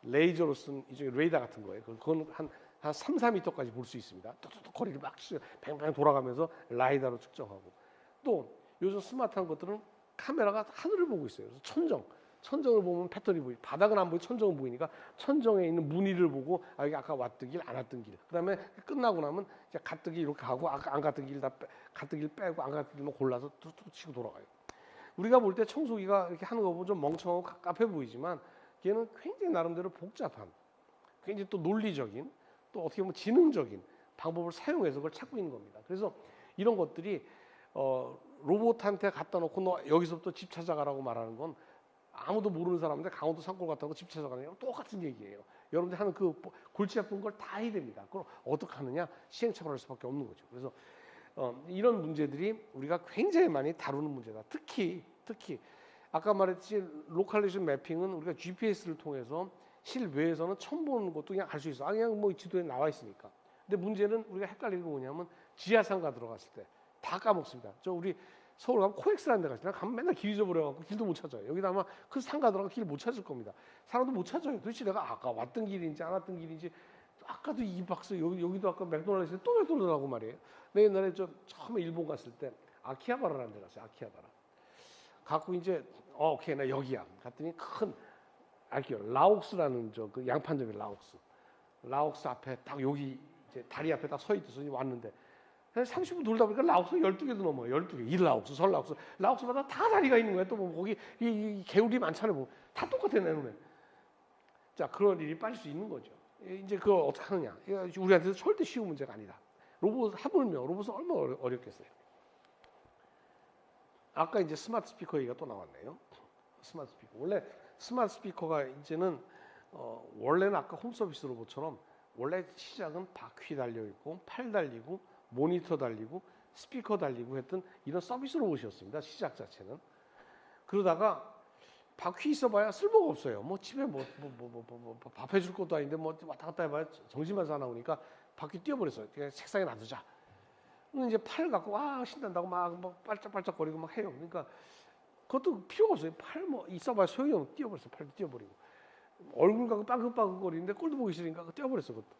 레이저로 쓴 이쪽에 레이더 같은 거예요. 그건 한 3, 4m까지 볼 수 있습니다. 또 거리를 막 뱅뱅 돌아가면서 라이다로 측정하고 또 요즘 스마트한 것들은 카메라가 하늘을 보고 있어요. 그래서 천정을 보면 패턴이 보이고 바닥은 안 보이고 천정은 보이니까 천정에 있는 무늬를 보고 이게 아까 왔던 길, 안 왔던 길. 그다음에 끝나고 나면 이제 갔던 길 이렇게 하고 아까 안 갔던 길 갔던 길 빼고 안 갔던 길만 골라서 툭툭 치고 돌아가요. 우리가 볼 때 청소기가 이렇게 하는 거 보면 좀 멍청하고 갑갑해 보이지만 걔는 굉장히 나름대로 복잡한, 굉장히 또 논리적인, 또 어떻게 보면 지능적인 방법을 사용해서 그걸 찾고 있는 겁니다. 그래서 이런 것들이 로봇한테 갖다 놓고 너 여기서부터 집 찾아가라고 말하는 건 아무도 모르는 사람인데 강원도 산골 갔다 오고 집 찾아가는 게 똑같은 얘기예요. 여러분들 하는 그 골치 아픈 걸 다 해야 됩니다. 그걸 어떻게 하느냐? 시행착오할 수밖에 없는 거죠. 그래서 이런 문제들이 우리가 굉장히 많이 다루는 문제다. 특히 아까 말했듯이 로컬레이션 매핑은 우리가 GPS를 통해서 실외에서는 처음 보는 것도 그냥 알 수 있어. 그냥 뭐 지도에 나와 있으니까. 근데 문제는 우리가 헷갈리는 게 뭐냐면 지하상가 들어갔을 때 다 까먹습니다. 우리 서울 가면 코엑스라는 데 가시나 가면 맨날 길 잊어버려갖고 길도 못 찾아요. 여기다 아마 그 상가 들어가 길 못 찾을 겁니다. 사람도 못 찾아요. 도대체 내가 아까 왔던 길인지 안 왔던 길인지 아까도 이 박스 여기도 아까 맥도날드에서 또 맥도날드라고 말이에요. 내가 옛날에 처음에 일본 갔을 때 아키하바라라는 데 갔어요. 아키하바라. 갖고 이제 오케이 나 여기야. 갔더니 큰 알게요. 라옥스라는 그 양판점이 라옥스 앞에 딱 여기 이제 다리 앞에 딱 서 있어서 왔는데 30분 돌다 보니까 라옥스 12개도 넘어요. 12개. 일라옥스, 설라옥스. 라옥스마다 다 다리가 있는 거예요. 또 뭐 거기 이 개울이 많잖아요. 뭐. 다 똑같아 내 눈에. 자, 그런 일이 빠질 수 있는 거죠. 이제 그걸 어떻게 하느냐. 우리한테는 절대 쉬운 문제가 아니다. 하물며 로봇은 얼마나 어렵겠어요. 아까 이제 스마트 스피커 얘기가 또 나왔네요. 스마트 스피커. 원래 스마트 스피커가 이제는 원래는 아까 홈서비스 로봇처럼 원래 시작은 바퀴 달려 있고 팔 달리고 모니터 달리고 스피커 달리고 했던 이런 서비스 로봇이었습니다. 시작 자체는. 그러다가 바퀴 있어봐야 쓸모가 없어요. 뭐 집에 밥 해줄 것도 아닌데 뭐 왔다 갔다 해봐야 정신만 사나우니까 바퀴 띄워버렸어요. 그냥 책상에 놔두자. 이제 팔 갖고 신난다고 막 빨짝빨짝거리고 막 해요. 그러니까 그것도 필요가 없어요. 팔 뭐 있어봐야 소용이 없어. 띄워버렸어. 팔도 띄워버리고. 얼굴 갖고 빠긋빠긋거리는데 꼴도 보기 싫으니까 띄워버렸어. 그것도.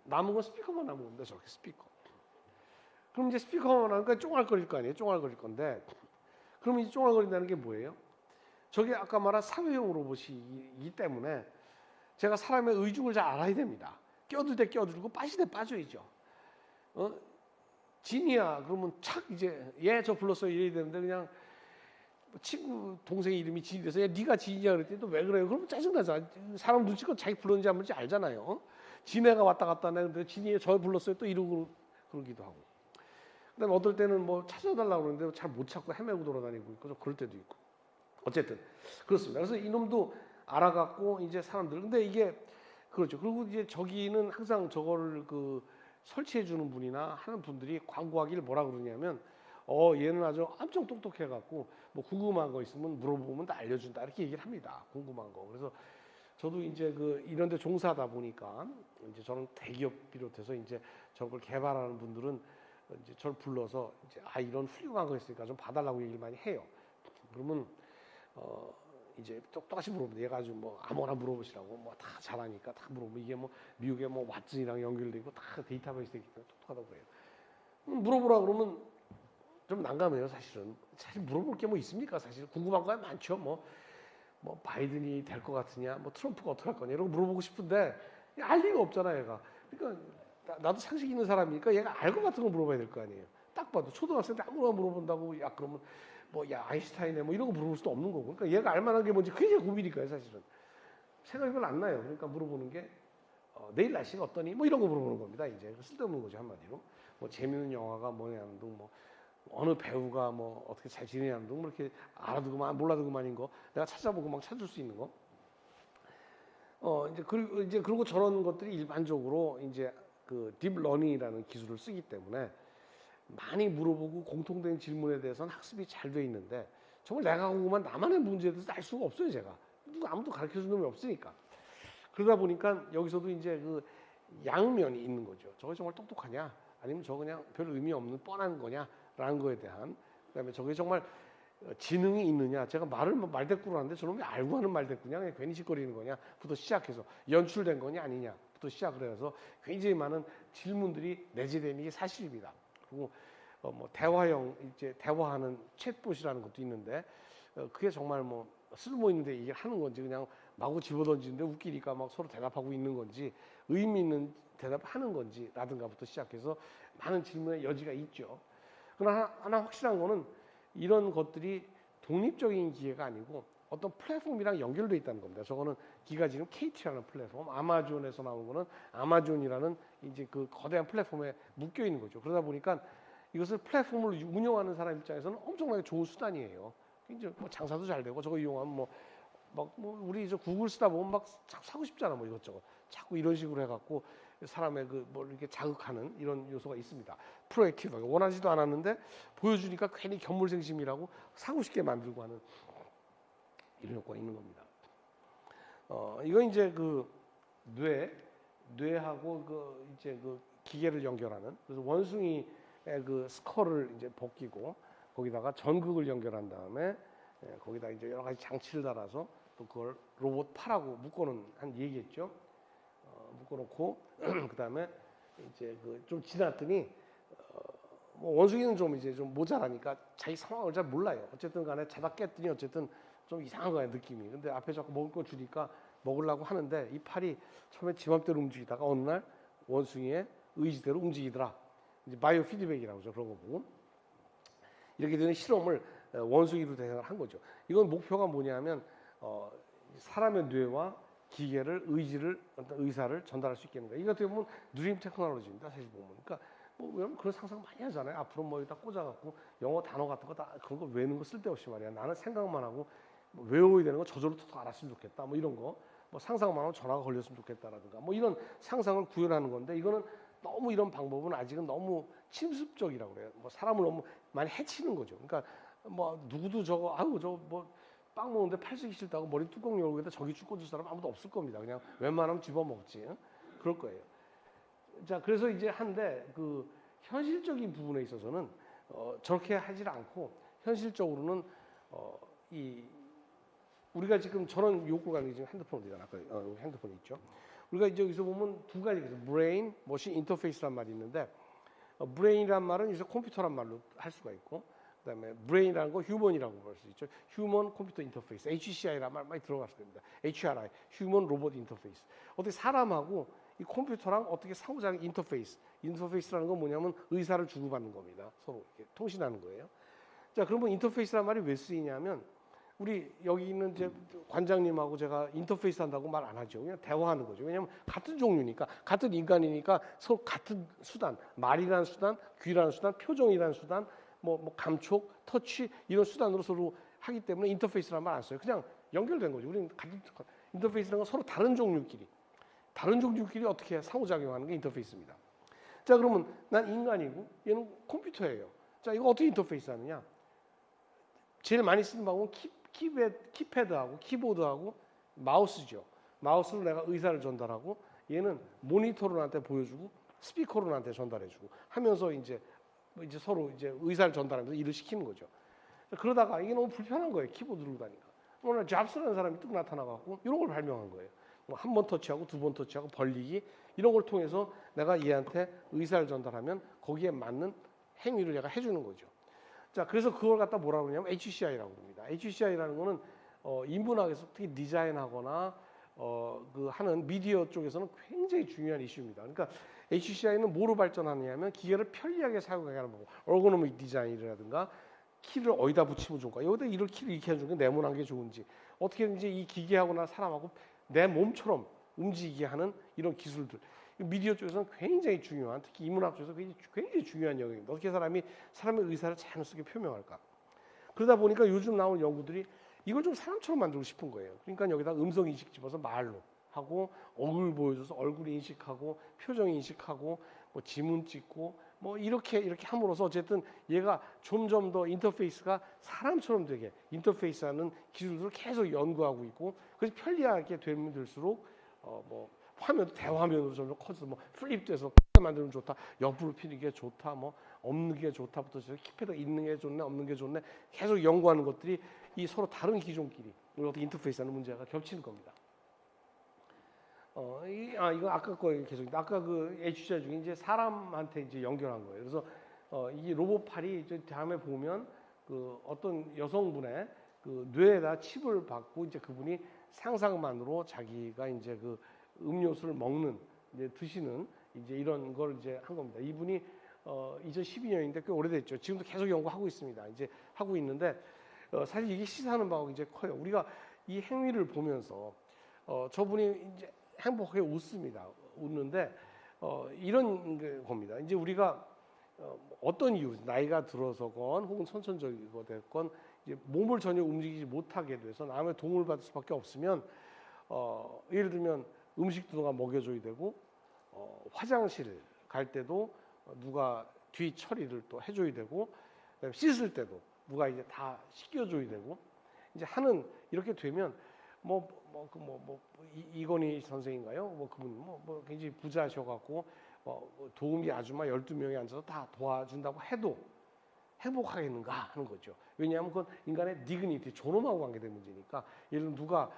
남은 건 스피커만 남은 겁니다. 저렇게 스피커. 그럼 이제 스피커만 하니까 쫑알거릴 거 아니에요. 쫑알거릴 건데 그럼 이 쫑알거린다는 게 뭐예요? 저게 아까 말한 사회용 로봇이기 때문에 제가 사람의 의중을 잘 알아야 됩니다. 껴들 때 껴들고 빠질 때 빠져야죠. 진이야 그러면 착 이제 저 불렀어요 이래야 되는데 그냥 친구 동생 이름이 진이라서 네가 진이야 그랬더니 또 왜 그래요? 그러면 짜증나잖아. 사람 눈치껏 자기 불렀는지 안 불렀는지 알잖아요. 진애가 왔다 갔다 하는데 진이에 저 불렀어요 또 이러고 그러기도 하고. 그다음에 어떨 때는 뭐 찾아달라고 그러는데 잘 못 찾고 헤매고 돌아다니고 있고 그럴 때도 있고. 어쨌든 그렇습니다. 그래서 이놈도 알아갖고 이제 사람들 근데 이게 그렇죠. 그리고 이제 저기는 항상 저거를 설치해 주는 분이나 하는 분들이 광고하기를 뭐라 그러냐면 얘는 아주 엄청 똑똑해 갖고 뭐 궁금한 거 있으면 물어보면 다 알려준다 이렇게 얘기를 합니다. 궁금한 거. 그래서 저도 이제 그 이런 데 종사하다 보니까 이제 저는 대기업 비롯해서 이제 저런 걸 개발하는 분들은 이제 저를 불러서 이제 이런 훌륭한 거 있으니까 좀 봐달라고 얘기를 많이 해요. 그러면 이제 똑같이 물어봅니다. 얘가 아주 뭐 아무거나 물어보시라고 뭐 다 잘하니까 다 물어보면 이게 뭐 미국에 뭐 왓슨이랑 연결돼 있고 다 데이터베이스 되기 때문에 똑똑하다고 그래요. 물어보라 그러면 좀 난감해요, 사실은. 사실 물어볼 게 뭐 있습니까? 사실 궁금한 거 많죠. 뭐 바이든이 될 것 같으냐, 뭐 트럼프가 어떻게 할 거냐 이런 거 물어보고 싶은데 알 리가 없잖아, 얘가. 그러니까 나도 상식 있는 사람이니까 얘가 알 것 같은 거 물어봐야 될 거 아니에요. 딱 봐도 초등학생 때 아무거나 물어본다고 야 그러면 뭐 야 아인슈타인에 뭐 이런 거 물어볼 수도 없는 거고. 그러니까 얘가 알 만한 게 뭔지 그게 고민이니까요, 사실은. 생각이 별로 안 나요. 그러니까 물어보는 게 내일 날씨가 어떠니? 뭐 이런 거 물어보는 겁니다. 이제 쓸데없는 거죠, 한마디로. 뭐 재밌는 영화가 뭐냐는 등, 뭐 어느 배우가 뭐 어떻게 잘 지내냐는 등, 뭐 이렇게 알아두고만 몰라두고만인 거, 내가 찾아보고 막 찾을 수 있는 거. 이제 그리고 저런 것들이 일반적으로 이제 그 딥러닝이라는 기술을 쓰기 때문에 많이 물어보고 공통된 질문에 대해서는 학습이 잘 돼 있는데 정말 내가 궁금한 나만의 문제에 대해서 알 수가 없어요, 제가. 아무도 가르쳐 준 놈이 없으니까. 그러다 보니까 여기서도 이제 그 양면이 있는 거죠. 저게 정말 똑똑하냐? 아니면 저 그냥 별 의미 없는 뻔한 거냐라는 거에 대한. 그다음에 저게 정말 지능이 있느냐? 제가 말을 말대꾸로 하는데 저놈이 알고 하는 말대꾸냐? 그냥 괜히 짓거리는 거냐?부터 시작해서 연출된 거냐 아니냐?부터 시작을 해서 굉장히 많은 질문들이 내재되는 게 사실입니다. 그리고 뭐 대화형 이제 대화하는 챗봇이라는 것도 있는데 그게 정말 뭐 쓸모 있는데 이게 하는 건지 그냥 마구 집어던지는데 웃기니까 막 서로 대답하고 있는 건지 의미 있는 대답하는 건지라든가부터 시작해서 많은 질문의 여지가 있죠. 그러나 하나 확실한 거는 이런 것들이 독립적인 기계가 아니고 어떤 플랫폼이랑 연결되어 있다는 겁니다. 저거는 기가 지금 KT라는 플랫폼, 아마존에서 나온 거는 아마존이라는 이제 그 거대한 플랫폼에 묶여 있는 거죠. 그러다 보니까 이것을 플랫폼을 운영하는 사람 입장에서는 엄청나게 좋은 수단이에요. 이제 뭐 장사도 잘 되고 저거 이용하면 뭐 우리 저 구글 쓰다 보면 막 사고 싶잖아, 뭐 이것저것 자꾸 이런 식으로 해갖고 사람의 그 뭘 이렇게 자극하는 이런 요소가 있습니다. 프로액티브하게 원하지도 않았는데 보여주니까 괜히 견물생심이라고 사고 싶게 만들고 하는 이런 효과가 있는 겁니다. 이건 이제 그 뇌하고 그 이제 그 기계를 연결하는, 그래서 원숭이의 그 스컬을 이제 벗기고 거기다가 전극을 연결한 다음에 거기다 이제 여러 가지 장치를 달아서 또 그걸 로봇 팔하고 묶어놓은 한 얘기겠죠. 묶어놓고 그 다음에 이제 그 좀 지났더니 뭐 원숭이는 좀 이제 좀 모자라니까 자기 상황을 잘 몰라요. 어쨌든 간에 자다 깼더니 어쨌든 좀 이상한 거야, 느낌이. 근데 앞에 자꾸 먹을 거 주니까 먹으려고 하는데 이 팔이 처음에 지 맘대로 움직이다가 어느 날 원숭이의 의지대로 움직이더라. 이제 바이오 피드백이라고 하죠. 그런 거 보고. 이렇게 되는 실험을 원숭이로 대상을 한 거죠. 이건 목표가 뭐냐면 사람의 뇌와 기계를 어떤 의사를 전달할 수 있게 하는 거예요. 이거 어떻게 보면 누림 테크놀로지입니다. 사실 보면. 그러니까 뭐 여러분 그런 상상 많이 하잖아요. 앞으로 뭐 여기다 꽂아갖고 영어 단어 같은 거 다 그런 거 외우는 거 쓸데없이 말이야. 나는 생각만 하고 뭐 외워야 되는 거 저절로 톡 알았으면 좋겠다. 뭐 이런 거. 뭐 상상만 하면 전화가 걸렸으면 좋겠다라든가 뭐 이런 상상을 구현하는 건데 이거는 너무 이런 방법은 아직은 너무 침습적이라고 그래요. 뭐 사람을 너무 많이 해치는 거죠. 그러니까 뭐 누구도 저거 뭐 빵 먹는데 팔 쓰기 싫다고 머리 뚜껑 열고 있다 저기 쭉 꽂을 사람 아무도 없을 겁니다. 그냥 웬만하면 집어 먹지. 그럴 거예요. 자, 그래서 이제 한데 그 현실적인 부분에 있어서는 저렇게 하질 않고 현실적으로는 우리가 지금 저런 요구가 지금 핸드폰 어디다 아까 핸드폰 있죠. 우리가 이제 여기서 보면 두 가지 있어요. 브레인, 머신 인터페이스란 말이 있는데 브레인이란 말은 이제 컴퓨터란 말로 할 수가 있고 그다음에 브레인이라는 거 휴먼이라고 볼 수 있죠. 휴먼 컴퓨터 인터페이스, HCI란 말 많이 들어봤을 겁니다. HRI, 휴먼 로봇 인터페이스. 어떻게 사람하고 이 컴퓨터랑 어떻게 상호작용 인터페이스라는 건 뭐냐면 의사를 주고받는 겁니다. 서로 이렇게 통신하는 거예요. 자, 그러면 인터페이스란 말이 왜 쓰이냐면 우리 여기 있는 제 관장님하고 제가 인터페이스 한다고 말 안 하죠. 그냥 대화하는 거죠. 왜냐하면 같은 종류니까, 같은 인간이니까 서로 같은 수단, 말이라는 수단, 귀라는 수단, 표정이라는 수단, 뭐 감촉, 터치 이런 수단으로 서로 하기 때문에 인터페이스란 말 안 써요. 그냥 연결된 거죠. 우리는 같은 인터페이스라는 건 서로 다른 종류끼리 어떻게 상호작용하는 게 인터페이스입니다. 자, 그러면 난 인간이고 얘는 컴퓨터예요. 자, 이거 어떻게 인터페이스 하느냐? 제일 많이 쓰는 방법은 키패드하고 키보드하고 마우스죠. 마우스로 내가 의사를 전달하고 얘는 모니터로 나한테 보여주고 스피커로 나한테 전달해주고 하면서 이제 서로 이제 의사를 전달하면서 일을 시키는 거죠. 그러다가 이게 너무 불편한 거예요. 키보드 누르고 다니까. 오늘 잡스라는 사람이 뚝 나타나갖고 이런 걸 발명한 거예요. 뭐 한 번 터치하고 두 번 터치하고 벌리기 이런 걸 통해서 내가 얘한테 의사를 전달하면 거기에 맞는 행위를 얘가 해주는 거죠. 자, 그래서 그걸 갖다 뭐라고 그러냐면 HCI라고 합니다. HCI라는 거는 인문학에서 특히 디자인하거나 그 하는 미디어 쪽에서는 굉장히 중요한 이슈입니다. 그러니까 HCI는 뭐로 발전하느냐면 기계를 편리하게 사용하게 하는 방법, 얼고노믹 디자인이라든가 키를 어디다 붙이면 좋을까? 여기다 이를 키를 이렇게 해주는 게 네모난 게 좋은지 어떻게든지 이 기계하고나 사람하고 내 몸처럼 움직이게 하는 이런 기술들. 미디어 쪽에서는 굉장히 중요한, 특히 인문학 쪽에서 굉장히 중요한 영역입니다. 어떻게 사람의 의사를 자연스럽게 표명할까? 그러다 보니까 요즘 나오는 연구들이 이걸 좀 사람처럼 만들고 싶은 거예요. 그러니까 여기다 음성 인식 집어서 말로 하고 얼굴 보여줘서 얼굴 인식하고 표정 인식하고 뭐 지문 찍고 뭐 이렇게 함으로써 어쨌든 얘가 점점 더 인터페이스가 사람처럼 되게 인터페이스하는 기술들을 계속 연구하고 있고 그래서 편리하게 되면 될수록 뭐 화면도 대화면으로 점점 커져서 뭐 플립돼서 만들면 좋다, 옆으로 피는 게 좋다, 뭐 없는 게 좋다부터 해서 키패드 있는 게 좋네, 없는 게 좋네 계속 연구하는 것들이 이 서로 다른 기종끼리 어떻게 인터페이스하는 문제가 겹치는 겁니다. 이거 아까 거 계속 아까 그 HCI 중에 이제 사람한테 이제 연결한 거예요. 그래서 이 로봇팔이 이제 다음에 보면 그 어떤 여성분의 그 뇌에다 칩을 받고 이제 그분이 상상만으로 자기가 이제 그 음료수를 먹는 이제 드시는 이제 이런 걸 이제 한 겁니다. 이분이 2012년인데 꽤 오래됐죠. 지금도 계속 연구하고 있습니다. 이제 하고 있는데 사실 이게 시사하는 바가 이제 커요. 우리가 이 행위를 보면서 저분이 이제 행복하게 웃습니다. 웃는데 이런 겁니다. 이제 우리가 어떤 이유, 나이가 들어서건 혹은 선천적이고 됐건 이제 몸을 전혀 움직이지 못하게 돼서 남의 도움을 받을 수밖에 없으면 예를 들면 음식도 누가 먹여줘야 되고 화장실 갈 때도 누가 뒤 처리를 또 해줘야 되고 씻을 때도 누가 이제 다 씻겨줘야 되고 이제 하는 이렇게 되면 이건희 선생인가요? 그분 굉장히 부자셔갖고 도우미 아줌마 12명이 앉아서 다 도와준다고 해도 행복하겠는가 하는 거죠. 왜냐하면 그건 인간의 디그니티, 존엄하고 관계된 문제니까. 예를 들면 누가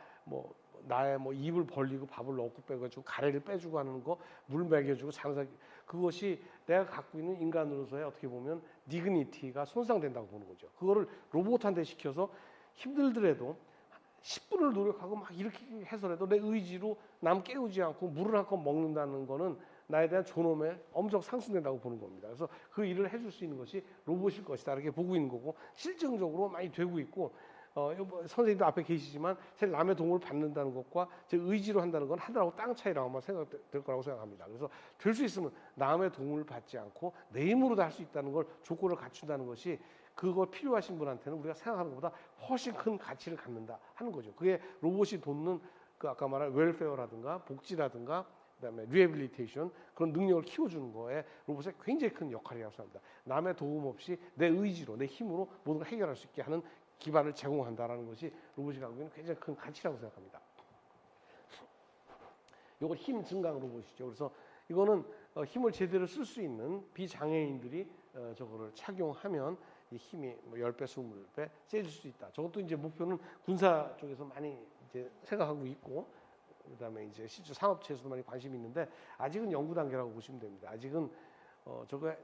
나의 입을 벌리고 밥을 넣고 빼가지고 가래를 빼주고 하는 거, 물 먹여주고 장사, 그것이 내가 갖고 있는 인간으로서의 어떻게 보면 디그니티가 손상된다고 보는 거죠. 그거를 로봇한테 시켜서 힘들더라도 10분을 노력하고 막 이렇게 해서라도 내 의지로 남 깨우지 않고 물을 한 컵 먹는다는 거는 나에 대한 존엄에 엄청 상승된다고 보는 겁니다. 그래서 그 일을 해줄 수 있는 것이 로봇일 것이다 이렇게 보고 있는 거고 실증적으로 많이 되고 있고 선생님도 앞에 계시지만 사실 남의 도움을 받는다는 것과 제 의지로 한다는 건 하늘하고 땅 차이라고만 생각될 거라고 생각합니다. 그래서 될 수 있으면 남의 도움을 받지 않고 내 힘으로도 할 수 있다는 걸 조건을 갖춘다는 것이 그걸 필요하신 분한테는 우리가 생각하는 것보다 훨씬 큰 가치를 갖는다 하는 거죠. 그게 로봇이 돕는 그 아까 말한 웰페어라든가 복지라든가 그다음에 리해빌리테이션 그런 능력을 키워주는 거에 로봇의 굉장히 큰 역할이라고 생각합니다. 남의 도움 없이 내 의지로 내 힘으로 모든 걸 해결할 수 있게 하는 기반을 제공한다라는 것이 로봇이 갖고 있는 굉장히 큰 가치라고 생각합니다. 이건 힘 증강 로봇이죠. 그래서 이거는 힘을 제대로 쓸 수 있는 비장애인들이 저거를 착용하면 이 힘이 10배, 20배 세질 수 있다. 저것도 이제 목표는 군사 쪽에서 많이 이제 생각하고 있고, 그다음에 이제 실제 산업체에서도 많이 관심이 있는데 아직은 연구 단계라고 보시면 됩니다. 아직은 저거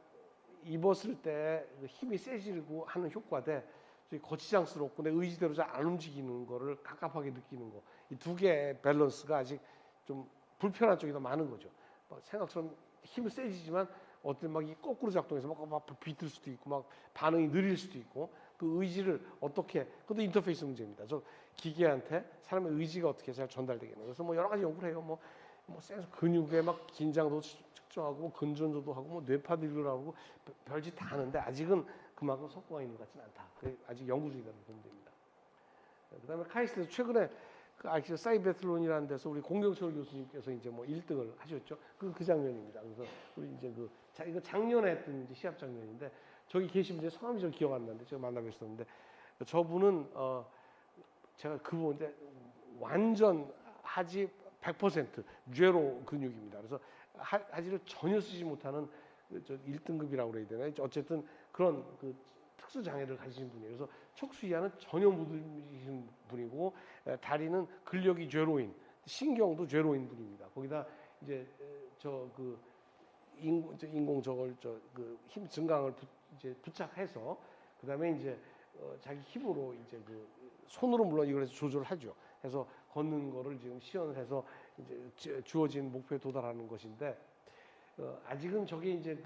입었을 때 힘이 세지고 하는 효과대 거치장스럽고 내 의지대로 잘 안 움직이는 거를 갑갑하게 느끼는 거, 이 두 개의 밸런스가 아직 좀 불편한 쪽이 더 많은 거죠. 생각처럼 힘이 세지지만 어떤 막 이 거꾸로 작동해서 막 비틀 수도 있고 막 반응이 느릴 수도 있고 그 의지를 어떻게, 그것도 인터페이스 문제입니다. 저 기계한테 사람의 의지가 어떻게 잘 전달되겠나. 그래서 여러 가지 연구를 해요. 센서 근육에 막 긴장도 측정하고 근전도도 하고 뇌파들을 하고 별짓 다 하는데 아직은 그만큼 성과가 있는 것 같지는 않다. 아직 연구 중이라고 보면 됩니다. 그다음에 카이스트에서 최근에 그 사이베틀론이라는 데서 우리 공경철 교수님께서 이제 1등을 하셨죠. 그 장면입니다. 그래서 우리 이제 이거 작년에 했던 이제 시합 장면인데 저기 계신 분이 성함이 좀 기억 안 나는데 제가 만나뵀었는데 저분은 제가 그분 이제 완전 하지 100% 제로 근육입니다. 그래서 하지를 전혀 쓰지 못하는 1등급이라고 그래야 되나요? 어쨌든 그런 특수 장애를 가지신 분이에요. 그래서 척수 이하는 전혀 못 움직이신 분이고 다리는 근력이 제로인, 신경도 제로인 분입니다. 거기다 이제 인공 저걸 힘 증강을 이제 부착해서 그다음에 이제 자기 힘으로 이제 손으로 물론 이걸 해서 조절을 하죠. 해서 걷는 거를 지금 시연을 해서 이제 주어진 목표에 도달하는 것인데 아직은 저게 이제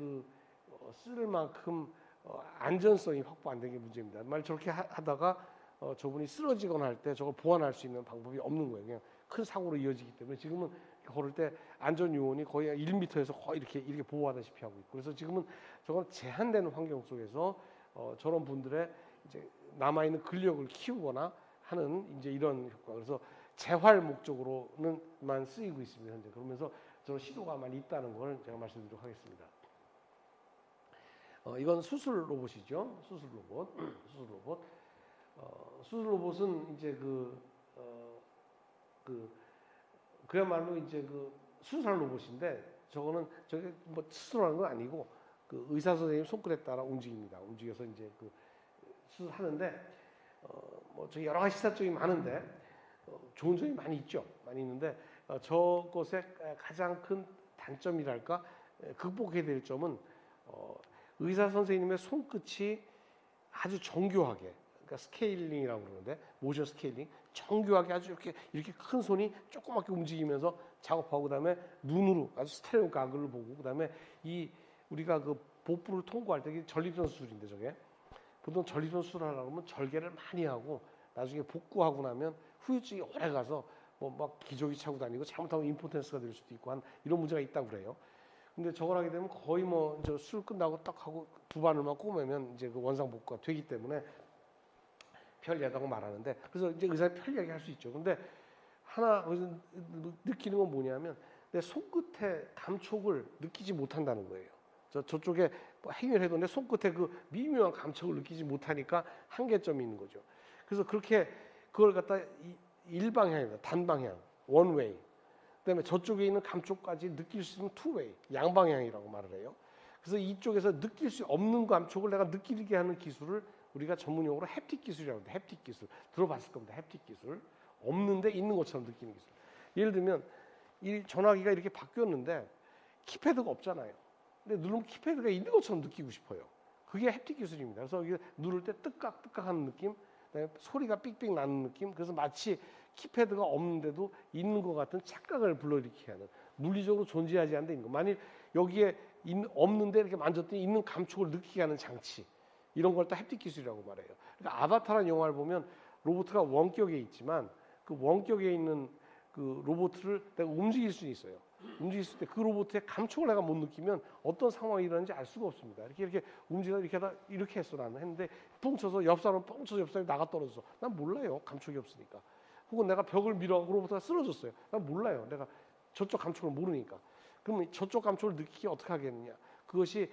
쓸 만큼 안전성이 확보 안 된 게 문제입니다. 말 저렇게 하다가 저분이 쓰러지거나 할 때 저걸 보완할 수 있는 방법이 없는 거예요. 그냥 큰 사고로 이어지기 때문에 지금은 걸을 때 안전 요원이 거의 1m에서 거의 이렇게 보호하다시피 하고 있고 그래서 지금은 저건 제한되는 환경 속에서 저런 분들의 이제 남아 있는 근력을 키우거나 하는 이제 이런 효과. 그래서 재활 목적으로는만 쓰이고 있습니다. 현재 그러면서 저런 시도가 많이 있다는 걸 제가 말씀드리도록 하겠습니다. 이건 수술 로봇이죠. 수술 로봇. 수술 로봇. 수술 로봇은 이제 그야말로 이제 수술하는 로봇인데 저거는 저게 뭐 수술하는 건 아니고 의사 선생님 손끝에 따라 움직입니다. 움직여서 이제 수술하는데 뭐 저기 여러 가지 시사점이 많은데 좋은 점이 많이 있죠. 많이 있는데 저것의 가장 큰 단점이랄까 극복해야 될 점은 의사 선생님의 손끝이 아주 정교하게, 그러니까 스케일링이라고 그러는데 모션 스케일링, 정교하게 아주 이렇게 큰 손이 조그맣게 움직이면서 작업하고 그다음에 눈으로 아주 스테레오 가글을 보고 그다음에 우리가 복부를 통과할 때 전립선 수술인데 저게 보통 전립선 수술하려고 하면 절개를 많이 하고 나중에 복구하고 나면 후유증이 오래 가서 뭐 막 기저귀 차고 다니고 잘못하면 임포텐스가 될 수도 있고 이런 문제가 있다고 그래요. 근데 저걸 하게 되면 거의 뭐 술 끝나고 딱 하고 두 바늘만 꼬매면 이제 원상 복구가 되기 때문에 편리하다고 말하는데 그래서 이제 의사가 편리하게 할 수 있죠. 근데 하나 느끼는 건 뭐냐면 내 손끝에 감촉을 느끼지 못한다는 거예요. 저쪽에 뭐 행위를 해도 내 손끝에 미묘한 감촉을 느끼지 못하니까 한계점이 있는 거죠. 그래서 그걸 갖다 일방향입니다. 단방향, 원웨이. 그다음에 저쪽에 있는 감촉까지 느낄 수 있는 투웨이, 양방향이라고 말을 해요. 그래서 이쪽에서 느낄 수 없는 감촉을 내가 느끼게 하는 기술을 우리가 전문용어로 햅틱 기술이라고 해요. 햅틱 기술. 들어봤을 겁니다. 햅틱 기술. 없는데 있는 것처럼 느끼는 기술. 예를 들면 이 전화기가 이렇게 바뀌었는데 키패드가 없잖아요. 근데 누르면 키패드가 있는 것처럼 느끼고 싶어요. 그게 햅틱 기술입니다. 그래서 이게 누를 때 뜨깍뜨깍 하는 느낌, 그다음에 소리가 삑삑 나는 느낌, 그래서 마치 키패드가 없는데도 있는 것 같은 착각을 불러일으키게 하는 물리적으로 존재하지 않는 있는 거. 만일 여기에 없는데 이렇게 만졌더니 있는 감촉을 느끼게 하는 장치, 이런 걸 다 햅틱 기술이라고 말해요. 그러니까 아바타라는 영화를 보면 로봇가 원격에 있지만 그 원격에 있는 로봇을 내가 움직일 수 있어요. 움직일 때 그 로봇의 감촉을 내가 못 느끼면 어떤 상황이 일어나는지 알 수가 없습니다. 이렇게 움직여 이렇게 하다 이렇게 했어 나는 했는데 뻥쳐서 옆 사람이 나가 떨어졌어. 난 몰라요. 감촉이 없으니까. 혹은 내가 벽을 밀어가고 로봇가 쓰러졌어요. 난 몰라요. 내가 저쪽 감촉을 모르니까. 그러면 저쪽 감촉을 느끼기 어떻게 하겠느냐. 그것이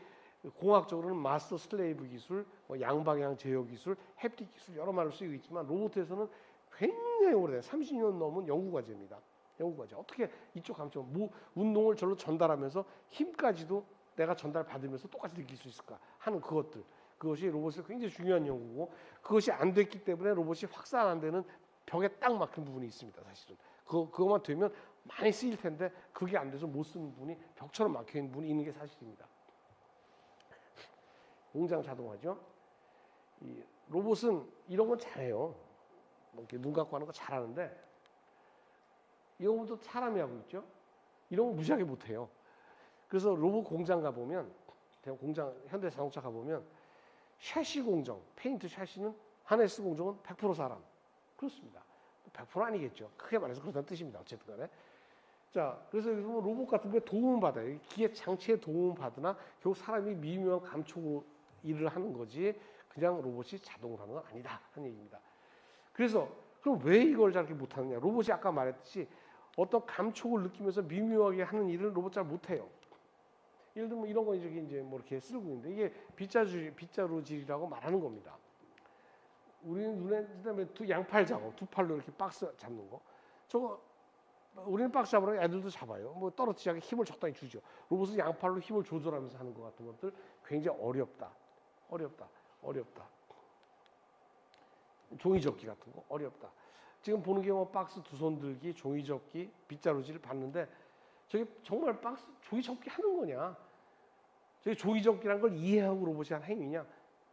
공학적으로는 마스터 슬레이브 기술, 양방향 제어 기술, 햅틱 기술 여러 말을 쓰이고 있지만 로봇에서는 굉장히 오래된 30년 넘은 연구 과제입니다. 연구 과제. 어떻게 이쪽 감촉, 운동을 절로 전달하면서 힘까지도 내가 전달받으면서 똑같이 느낄 수 있을까 하는 그것들. 그것이 로봇의 굉장히 중요한 연구고 그것이 안 됐기 때문에 로봇이 확산 안 되는 벽에 딱 막힌 부분이 있습니다. 사실은. 그것만 되면 많이 쓰일 텐데 그게 안 돼서 못 쓰는 부분이 벽처럼 막혀 있는 부분이 있는 게 사실입니다. 공장 자동화죠. 이 로봇은 이런 건 잘해요. 뭐 이렇게 눈 감고 하는 거 잘하는데 이런 것도 사람이 하고 있죠. 이런 거 무지하게 못해요. 그래서 로봇 공장 가보면 공장 현대 자동차 가보면 샤시 공정, 페인트 샤시는 하네스 공정은 100% 사람. 그렇습니다. 100% 아니겠죠. 크게 말해서 그렇다는 뜻입니다. 어쨌든 간에. 자, 그래서 여기서 뭐 로봇 같은 게 도움을 받아요. 기계 장치에 도움을 받으나 결국 사람이 미묘한 감촉으로 일을 하는 거지 그냥 로봇이 자동으로 하는 건 아니다 하는 얘기입니다. 그래서 그럼 왜 이걸 저렇게 못하느냐. 로봇이 아까 말했듯이 어떤 감촉을 느끼면서 미묘하게 하는 일을 로봇 잘 못해요. 예를 들면 이런 거 이제 뭐 이렇게 쓰고 있는데 이게 빗자루질이라고 말하는 겁니다. 우리는 눈에 그다음에 양팔 작업, 두 팔로 이렇게 박스 잡는 거. 저거 우리는 박스 잡으러 애들도 잡아요. 뭐 떨어지지 않게 힘을 적당히 주죠. 로봇은 양팔로 힘을 조절하면서 하는 것 같은 것들 굉장히 어렵다. 종이접기 같은 거 어렵다. 지금 보는 게 뭐 박스 두 손 들기, 종이접기, 빗자루질을 봤는데 저게 정말 박스 종이접기 하는 거냐? 저게 종이접기라는 걸 이해하고 로봇이 한 행위냐?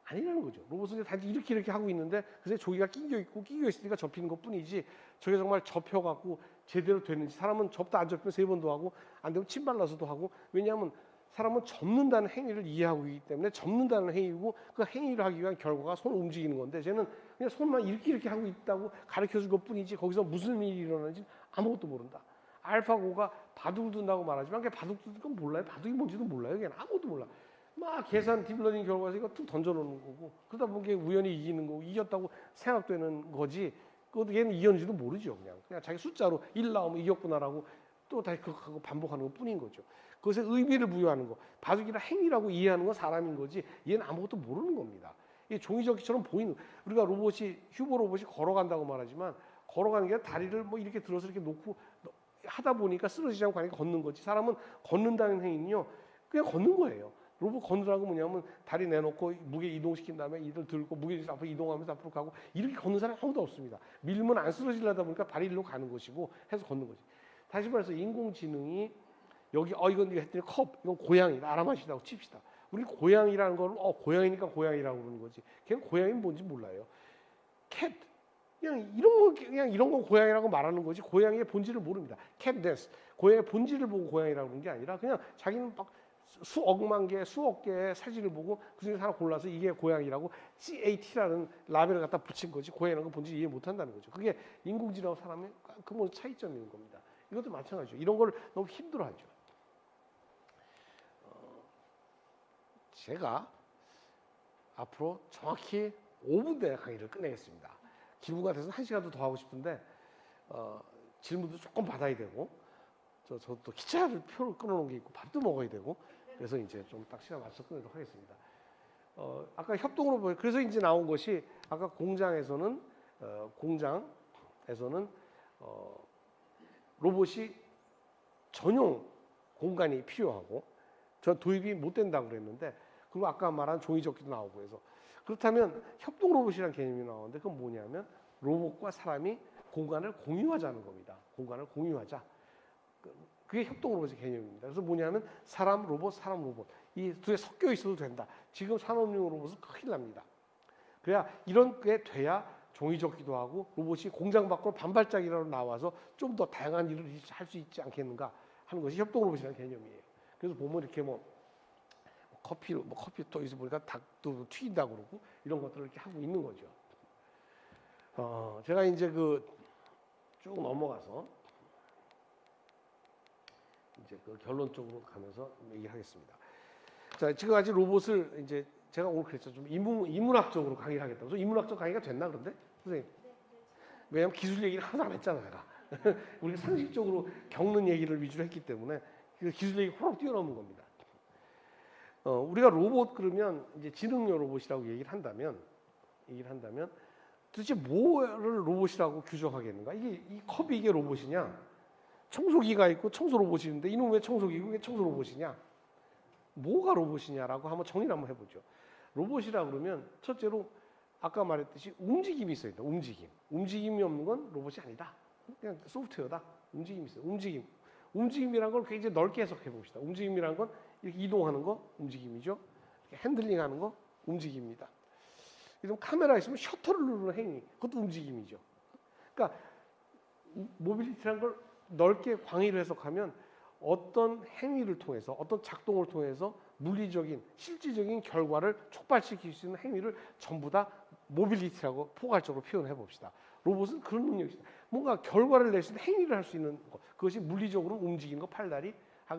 아니라는 거죠. 로봇은 단지 이렇게 하고 있는데 그새 조기가 끼겨 있으니까 접히는 것뿐이지 저게 정말 접혀갖고 제대로 되는지 사람은 접다 안 접히면 3번도 하고 안 되면 침 발라서도 하고 왜냐하면 사람은 접는다는 행위를 이해하고 있기 때문에 접는다는 행위고 그 행위를 하기 위한 결과가 손을 움직이는 건데 쟤는 그냥 손만 이렇게 하고 있다고 가르쳐준 것뿐이지 거기서 무슨 일이 일어나는지 아무것도 모른다. 알파고가 바둑을 둔다고 말하지만 그게 바둑 두는 건 몰라요. 바둑이 뭔지도 몰라요. 그냥 아무것도 몰라. 막 계산 딥러닝 결과에서 이거 툭 던져놓는 거고 그러다 보니까 우연히 이기는 거고 이겼다고 생각되는 거지 그것도 얘는 이겼는지도 모르죠. 그냥 자기 숫자로 1 나오면 이겼구나라고 또 다시 그거 반복하는 것 뿐인 거죠. 그것에 의미를 부여하는 거 바둑이라 행위라고 이해하는 건 사람인 거지 얘는 아무것도 모르는 겁니다. 이게 종이접기처럼 보이는 우리가 휴보 로봇이 걸어간다고 말하지만 걸어가는 게 다리를 뭐 이렇게 들어서 이렇게 놓고 하다 보니까 쓰러지지 않고 가니까 걷는 거지 사람은 걷는다는 행위는요 그냥 걷는 거예요. 로봇 걷느라고 뭐냐면 다리 내놓고 무게 이동시킨 다음에 이들 들고 무게 앞으로 이동하면서 앞으로 가고 이렇게 걷는 사람이 아무도 없습니다. 밀면 안 쓰러지려다 보니까 다리 일로 가는 것이고 해서 걷는 거지. 다시 말해서 인공지능이 여기 이건 했더니 이건 고양이다 알아마시다고 칩시다. 우리 고양이라는 걸 고양이니까 고양이라고 그러는 거지. 걔는 고양이는 뭔지 몰라요. 캣 그냥 이런 거 고양이라고 말하는 거지 고양이의 본질을 모릅니다. 캣데스 고양이의 본질을 보고 고양이라고 그러는 게 아니라 그냥 자기는 막 수억 개의 사진을 보고 그중에 하나 골라서 이게 고양이라고 CAT라는 라벨을 갖다 붙인 거지 고양이라는 건 본질 이해 못한다는 거죠. 그게 인공지능하고 사람의 근본 차이점인 겁니다. 이것도 마찬가지죠. 이런 걸 너무 힘들어하죠. 제가 앞으로 정확히 5분 내에 강의를 끝내겠습니다. 기부가 돼서 1시간도 더 하고 싶은데 질문도 조금 받아야 되고 저도 또 기차를 표를 끊어놓은 게 있고 밥도 먹어야 되고 그래서 이제 좀 딱 시간 맞춰서 끊도록 하겠습니다. 아까 협동으로 보여 그래서 이제 나온 것이 아까 공장에서는 로봇이 전용 공간이 필요하고 저 도입이 못 된다고 그랬는데 그리고 아까 말한 종이접기도 나오고 해서 그렇다면 협동 로봇이라는 개념이 나오는데 그건 뭐냐면 로봇과 사람이 공간을 공유하자는 겁니다. 공간을 공유하자. 그게 협동 로봇의 개념입니다. 그래서 뭐냐면 사람 로봇 이 둘이 섞여 있어도 된다. 지금 산업용 로봇은 큰일 납니다. 그래야 이런 게 돼야 종이접기도 하고 로봇이 공장 밖으로 반발짝이라도 나와서 좀 더 다양한 일을 할 수 있지 않겠는가 하는 것이 협동 로봇이라는 개념이에요. 그래서 보면 이렇게 커피 또 있어 보니까 닭도 튀긴다고 그러고 이런 것들을 이렇게 하고 있는 거죠. 제가 이제 쭉 넘어가서 이제 결론 쪽으로 가면서 얘기하겠습니다. 자, 지금까지 로봇을 이제 제가 오늘 그랬죠. 좀 인문학적으로 강의를 하겠다고. 그래서 인문학적 강의가 됐나 그런데? 선생님. 왜냐면 기술 얘기를 하나도 안 했잖아, 내가. 우리가 상식적으로 겪는 얘기를 위주로 했기 때문에 기술 얘기 호락 뛰어넘은 겁니다. 우리가 로봇 그러면 이제 지능형 로봇이라고 얘기를 한다면 도대체 뭐를 로봇이라고 규정하겠는가? 이 컵이 이게 로봇이냐? 청소기가 있고 청소 로봇이 있는데 이놈 왜 청소기고 왜 청소 로봇이냐? 뭐가 로봇이냐라고 한번 정리를 한번 해보죠. 로봇이라 그러면 첫째로 아까 말했듯이 움직임이 있어야 된다. 움직임이 없는 건 로봇이 아니다. 그냥 소프트웨어다. 움직임이 있어요. 움직임이란 걸 굉장히 넓게 해석해 봅시다. 움직임이란 건 이렇게 이동하는 거 움직임이죠. 핸들링하는 거 움직임입니다. 그럼 카메라 있으면 셔터를 누르는 행위 그것도 움직임이죠. 그러니까 모빌리티라는 걸 넓게 광의로 해석하면 어떤 행위를 통해서 어떤 작동을 통해서 물리적인 실질적인 결과를 촉발시킬 수 있는 행위를 전부 다 모빌리티라고 포괄적으로 표현해 봅시다. 로봇은 그런 능력이 있다. 뭔가 결과를 낼 수 있는 행위를 할 수 있는 것. 그것이 물리적으로 움직이는 거, 팔다리,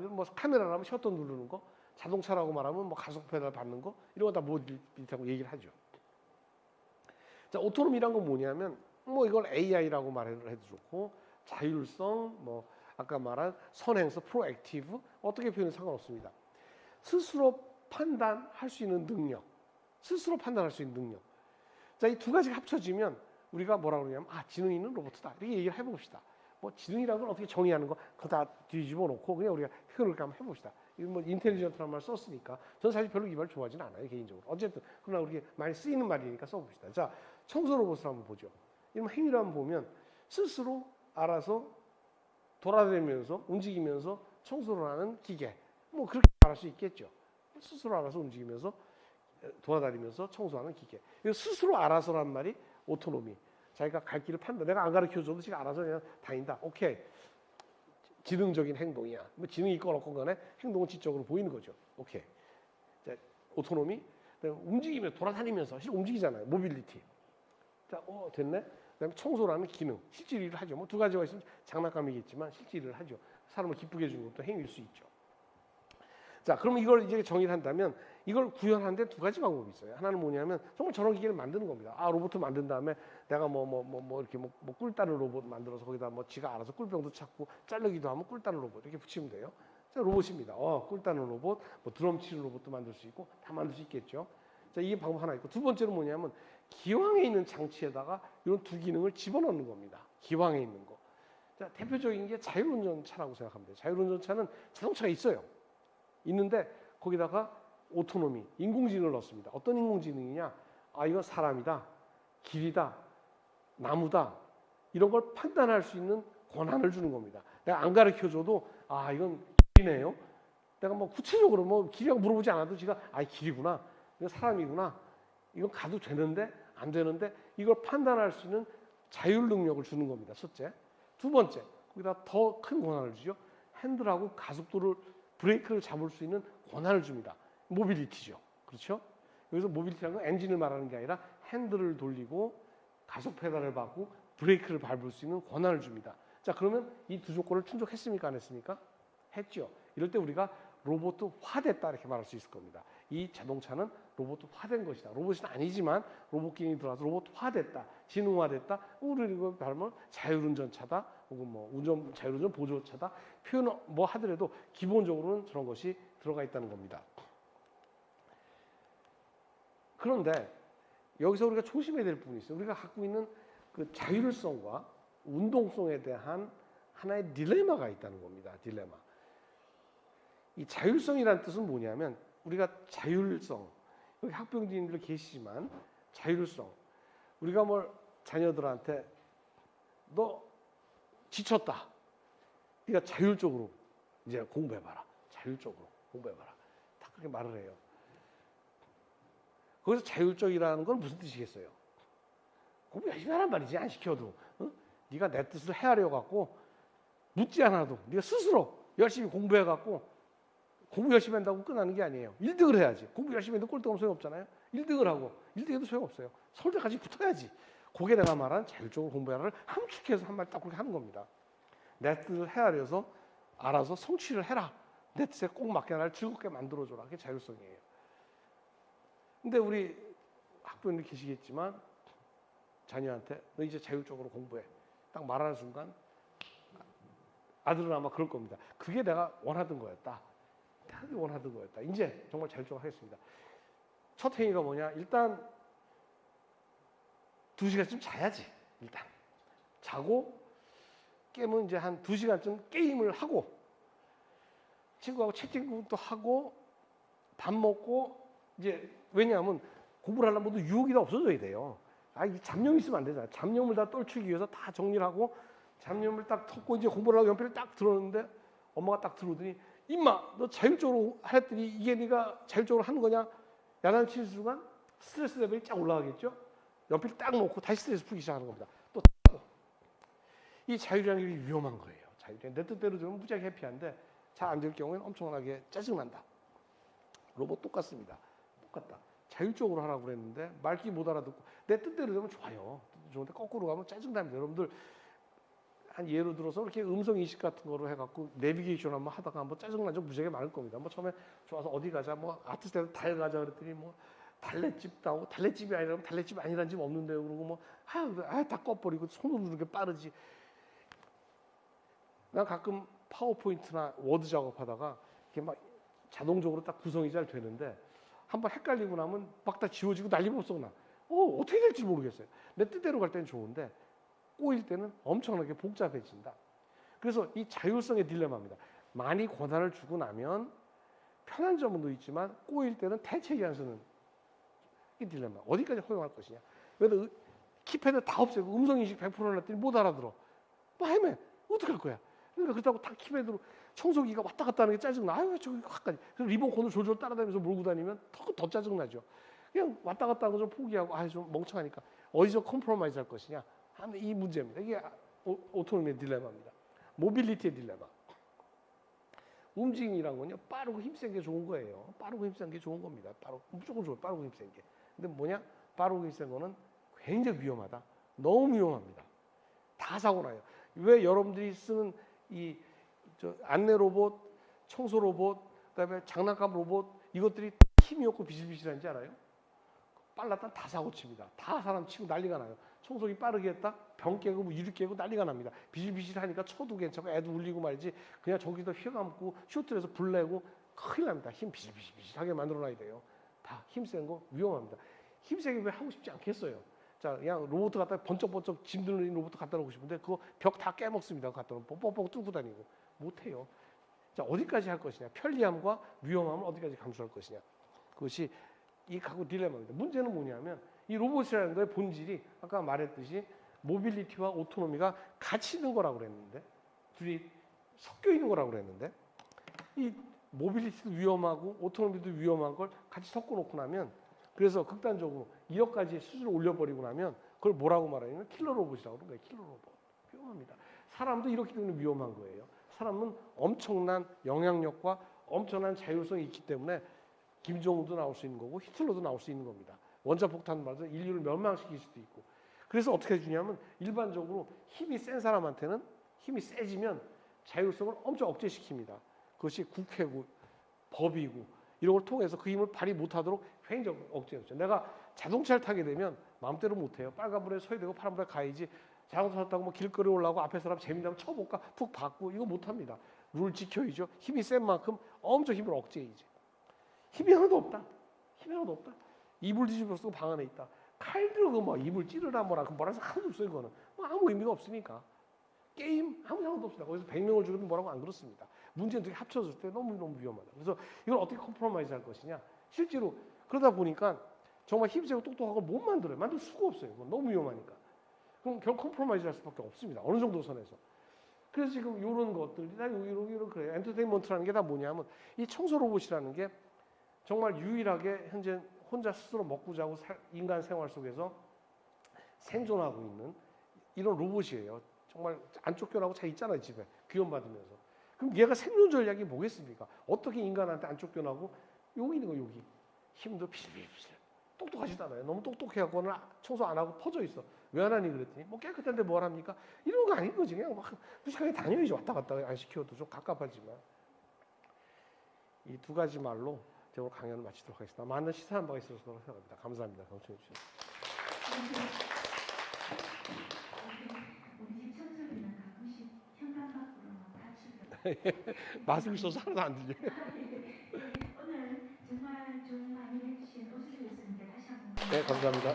뭐 카메라라면 셔터 누르는 거, 자동차라고 말하면 뭐 가속 페달 밟는 거 이런 거 다 모빌리티라고 얘기를 하죠. 자, 오토노미란 건 뭐냐면 뭐 이걸 AI라고 말해도 좋고 자율성, 뭐 아까 말한 선행성, 프로액티브 어떻게 표현해도 상관없습니다. 스스로 판단할 수 있는 능력, 자, 이 두 가지가 합쳐지면 우리가 뭐라고 그러냐면 지능 있는 로봇이다 이렇게 얘기를 해봅시다. 뭐 지능이라는 걸 어떻게 정의하는 거 그거 다 뒤집어 놓고 그냥 우리가 표현을 한번 해봅시다. 이거 뭐 인텔리전트라는 말 썼으니까 저는 사실 별로 이 말 좋아하지는 않아요 개인적으로. 어쨌든 그러나 우리 많이 쓰이는 말이니까 써봅시다. 자, 청소 로봇을 한번 보죠. 이런 행위를 한번 보면 스스로 알아서 돌아다니면서 움직이면서 청소를 하는 기계. 뭐 그렇게 말할 수 있겠죠. 스스로 알아서 움직이면서 돌아다니면서 청소하는 기계. 이 스스로 알아서란 말이 오토노미. 자기가 갈 길을 판단. 내가 안 가르쳐줘도 지가 알아서 그냥 다닌다. 오케이. 지능적인 행동이야. 뭐 지능이 있건 없건 간에 행동은 지적으로 보이는 거죠. 오케이. 자, 오토노미. 움직이면 돌아다니면서 실제 움직이잖아요. 모빌리티. 자, 됐네. 그다음에 청소라는 기능, 실제 일을 하죠. 뭐 두 가지가 있으면 장난감이겠지만 실제 일을 하죠. 사람을 기쁘게 해주는 것도 행위일 수 있죠. 자, 그럼 이걸 이제 정의를 한다면 이걸 구현하는데 두 가지 방법이 있어요. 하나는 뭐냐면 정말 저런 기계를 만드는 겁니다. 아, 로봇을 만든 다음에 내가 이렇게 꿀 따는 로봇 만들어서 거기다 뭐 지가 알아서 꿀병도 찾고 자르기도 하면 꿀 따는 로봇 이렇게 붙이면 돼요. 자, 로봇입니다. 꿀 따는 로봇, 뭐 드럼 치는 로봇도 만들 수 있고 다 만들 수 있겠죠. 자, 이게 방법 하나 있고 두 번째는 뭐냐면 기왕에 있는 장치에다가 이런 두 기능을 집어넣는 겁니다. 기왕에 있는 거. 자, 대표적인 게 자율운전차라고 생각하면 돼요. 자율운전차는 자동차가 있어요. 있는데 거기다가 오토노미, 인공지능을 넣습니다. 어떤 인공지능이냐? 아, 이건 사람이다, 길이다, 나무다 이런 걸 판단할 수 있는 권한을 주는 겁니다. 내가 안 가르쳐줘도 아, 이건 길이네요. 내가 뭐 구체적으로 뭐 길이라고 물어보지 않아도 지가 아, 이길이구나, 이건 사람이구나, 이건 가도 되는데 안 되는데 이걸 판단할 수 있는 자율 능력을 주는 겁니다. 첫째. 두 번째, 거기다 더 큰 권한을 주죠. 핸들하고 가속도를 브레이크를 잡을 수 있는 권한을 줍니다. 모빌리티죠. 그렇죠? 여기서 모빌리티라는 건 엔진을 말하는 게 아니라 핸들을 돌리고 가속 페달을 밟고 브레이크를 밟을 수 있는 권한을 줍니다. 자, 그러면 이 두 조건을 충족했습니까? 안 했습니까? 했죠. 이럴 때 우리가 로봇화됐다 이렇게 말할 수 있을 겁니다. 이 자동차는 로봇화된 것이다. 로봇은 아니지만 로봇 기능이 들어가서 로봇화됐다, 지능화됐다. 우리 이거 말하면 자율운전차다, 혹은 뭐 자율운전 보조차다. 표현을 뭐 하더라도 기본적으로는 저런 것이 들어가 있다는 겁니다. 그런데 여기서 우리가 조심해야 될 부분이 있어요. 우리가 갖고 있는 그 자율성과 운동성에 대한 하나의 딜레마가 있다는 겁니다. 딜레마. 이 자율성이라는 뜻은 뭐냐면 우리가 자율성, 여기 학부형님들 계시지만 자율성, 우리가 뭘 자녀들한테 너 지쳤다, 네가 자율적으로 이제 공부해봐라, 자율적으로 공부해봐라, 다 그렇게 말을 해요. 거기서 자율적이라는 건 무슨 뜻이겠어요? 공부 열심히 하란 말이지, 안 시켜도. 어? 네가 내 뜻을 헤아려 갖고 묻지 않아도 네가 스스로 열심히 공부해 갖고, 공부 열심히 한다고 끝나는 게 아니에요. 1등을 해야지. 공부 열심히 해도 꼴등하면 소용없잖아요. 1등을 하고 1등해도 소용없어요. 서울대까지 붙어야지. 그게 내가 말한 자율적으로 공부해라를 함축해서 한 말 딱 그렇게 하는 겁니다. 내 뜻을 헤아려서 알아서 성취를 해라. 내 뜻에 꼭 맞게 나를 즐겁게 만들어줘라. 그게 자율성이에요. 근데 우리 학부모님들 계시겠지만 자녀한테 너 이제 자율적으로 공부해, 딱 말하는 순간 아들은 아마 그럴 겁니다. 그게 내가 원하던 거였다. 내가 원하던 거였다. 이제 정말 자율적으로 하겠습니다. 첫 행위가 뭐냐? 일단 2시간쯤 자야지. 일단 자고 깨면 이제 한 2시간쯤 게임을 하고 친구하고 채팅도 하고 밥 먹고, 이제 왜냐하면 공부를 하려면 모두 유혹이 다 없어져야 돼요. 아, 이 잡념이 있으면 안 되잖아요. 잡념을 다 떨치기 위해서 다 정리를 하고 잡념을 딱 덮고 이제 공부를 하고 연필을 딱 들었는데 엄마가 딱 들어오더니 임마 너 자율적으로 하랬더니 이게 네가 자율적으로 하는 거냐? 야단치는 순간 스트레스 레벨이 쫙 올라가겠죠? 연필 딱 놓고 다시 스트레스 풀기 시작하는 겁니다. 또 이 자율이라는 게 위험한 거예요. 자율이 내 뜻대로 되면 무지하게 해피한데 잘 안 될 경우에는 엄청나게 짜증난다. 로봇 똑같습니다. 똑같다. 자율적으로 하라고 그랬는데 말귀 못 알아듣고 내 뜻대로 되면 좋아요. 좋은데 거꾸로 가면 짜증납니다. 여러분들 한 예로 들어서 이렇게 음성 인식 같은 거로 해갖고 내비게이션 한번 하다가 한번 짜증난 적 무지하게 많을 겁니다. 뭐 처음에 좋아서 어디 가자, 뭐 아트센터 달 가자 그랬더니 뭐 달랫집 나오고, 달랫집이 아니라면 달랫집 아니라는 집 없는데요. 그러고 뭐 다 꺼버리고 손으로 누르는 게 빠르지. 난 가끔 파워포인트나 워드 작업하다가 이렇게 막 자동적으로 딱 구성이 잘 되는데 한번 헷갈리고 나면 막 다 지워지고 난리법석 나. 어떻게 될지 모르겠어요. 내 뜻대로 갈 때는 좋은데 꼬일 때는 엄청나게 복잡해진다. 그래서 이 자율성의 딜레마입니다. 많이 권한을 주고 나면 편한 점도 있지만 꼬일 때는 대책이 안 서는 이 딜레마. 어디까지 허용할 것이냐. 그래도 키패드 다 없애고 음성인식 100% 해놨더니 못 알아들어. 뭐 헤매. 어떡할 거야. 그러니까 그렇다고 다 키패드로 청소기가 왔다 갔다 하는 게 짜증나. 아유, 저기 확까지. 그래서 리모컨을 졸졸 따라다니면서 몰고 다니면 더 짜증나죠. 그냥 왔다 갔다 하는 거 좀 포기하고, 아, 좀 멍청하니까. 어디서 컴프로마이즈 할 것이냐 하는 이 문제입니다. 이게 오토노미의 딜레마입니다. 모빌리티의 딜레마. 움직임이란 건요, 빠르고 힘센 게 좋은 거예요. 빠르고 힘센 게 좋은 겁니다. 무조건 좋아요. 빠르고 힘센 게. 근데 뭐냐? 빠르고 힘센 거는 굉장히 위험하다. 너무 위험합니다. 다 사고 나요. 왜 여러분들이 쓰는 안내 로봇, 청소 로봇, 그다음에 장난감 로봇 이것들이 힘이 없고 비실비실한지 알아요? 빨랐다 다 사고 칩니다. 다 사람 치고 난리가 나요. 청소기 빠르게 했다 병 깨고 뭐 유리 깨고 난리가 납니다. 비실비실하니까 쳐도 괜찮고 애도 울리고 말이지 그냥 저기서 휘감고 슈트에서 불 내고 큰일 납니다. 힘 비실비실하게 만들어놔야 돼요. 다 힘센 거 위험합니다. 힘세게 왜 하고 싶지 않겠어요. 자, 그냥 로봇 갖다 번쩍번쩍 짐 들는 로봇 갖다 놓고 싶은데 그거 벽 다 깨먹습니다. 갖다 놓으면 뻑뻑뻑 뚫고 다니고 못해요. 자, 어디까지 할 것이냐. 편리함과 위험함을 어디까지 감수할 것이냐. 그것이 이 각국 딜레마입니다. 문제는 뭐냐면 이 로봇이라는 거의 본질이 아까 말했듯이 모빌리티와 오토노미가 같이 있는 거라고 그랬는데 둘이 섞여 있는 거라고 그랬는데 이 모빌리티도 위험하고 오토노미도 위험한 걸 같이 섞어 놓고 나면 그래서 극단적으로 1억까지 수준을 올려버리고 나면 그걸 뭐라고 말하냐면 킬러 로봇이라고 그러는 거예요. 킬러 로봇. 위험합니다. 사람도 이렇기 때문에 위험한 거예요. 사람은 엄청난 영향력과 엄청난 자율성이 있기 때문에 김정은도 나올 수 있는 거고 히틀러도 나올 수 있는 겁니다. 원자폭탄 맞아서 인류를 멸망시킬 수도 있고. 그래서 어떻게 해주냐면 일반적으로 힘이 센 사람한테는 힘이 세지면 자율성을 엄청 억제시킵니다. 그것이 국회고 법이고 이런 걸 통해서 그 힘을 발휘 못하도록 굉장히 억제했죠. 내가 자동차를 타게 되면 마음대로 못해요. 빨간불에 서야 되고 파란불에 가야지. 자동차 타고 뭐 길거리 올라가고 앞에 사람 재밌다면 쳐볼까 푹 받고 이거 못합니다. 룰 지켜야죠. 힘이 센 만큼 엄청 힘을 억제해야지. 힘이 하나도 없다. 힘이 하나도 없다. 이불 뒤집어 쓰고 방 안에 있다. 칼 들고 뭐 이불 찌르라 뭐라 그 뭐라서 하나도 없어요. 이거는 뭐 아무 의미가 없으니까. 게임 아무 상관도 없습니다. 거기서 100명을 죽여도 뭐라고 안 그렇습니다. 문제는 되게 합쳐졌을 때 너무 위험하다. 그래서 이걸 어떻게 컴프로마이즈 할 것이냐. 실제로 그러다 보니까 정말 힘세고 똑똑하고 못 만들어요. 만들 수가 없어요. 너무 위험하니까. 그럼 결국 컴프로마이즈 할 수밖에 없습니다. 어느 정도 선에서. 그래서 지금 이런 것들, 이런 그래요. 엔터테인먼트라는 게 다 뭐냐면 이 청소 로봇이라는 게 정말 유일하게 현재 혼자 스스로 먹고 자고 인간 생활 속에서 생존하고 있는 이런 로봇이에요. 정말 안 쫓겨나고 잘 있잖아요. 집에 귀염받으면서. 그럼 얘가 생존 전략이 뭐겠습니까? 어떻게 인간한테 안 쫓겨나고 여기 있는 거 여기 힘도 비실비실 똑똑하지도 않아요. 너무 똑똑해갖고는 청소 안 하고 퍼져 있어. 왜 안 하니 그랬더니 뭐 깨끗한데 뭘 합니까? 이런 거 아닌 거지. 그냥 막 무식하게 다녀야지. 왔다 갔다 안 시켜도 좀 갑갑하지만 이 두 가지 말로 제가 오늘 강연을 마치도록 하겠습니다. 많은 시사한 바가 있어서 생각합니다. 감사합니다. 경청해 주셔서. 우리 집 청소기는 가끔씩 현관 밖으로 다치고 마스크 써서 하나도 안 들려요. 오늘 정말 좋은 강의를 해주신 오수주 교수님께 다시 한번 네, 감사합니다.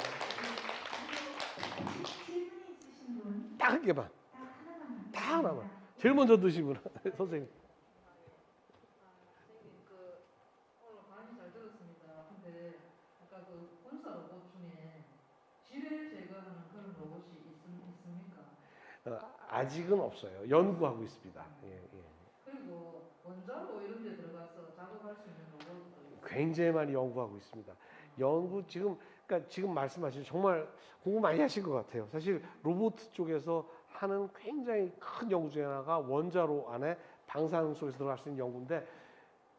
질문이 있으신 분 딱 한 개만. 딱 하나만 다 하나만. 제일 먼저 드신 분 선생님. 선생님 오늘 강의 잘 들었습니다. 근데 아까 그 공사 로봇 중에 지뢰 제거하는 그런 로봇이 있습니까? 아직은 없어요. 연구하고 있습니다. 예. 그리고 원자로 이런 데 들어가서 작업할 수 있는 로봇도 있어요. 굉장히 많이 연구하고 있습니다. 연구 그러니까 지금 말씀하신 정말 공부 많이 하신 것 같아요. 사실 로봇 쪽에서 하는 굉장히 큰 연구 중에 하나가 원자로 안에 방사능 속에서 들어갈 수 있는 연구인데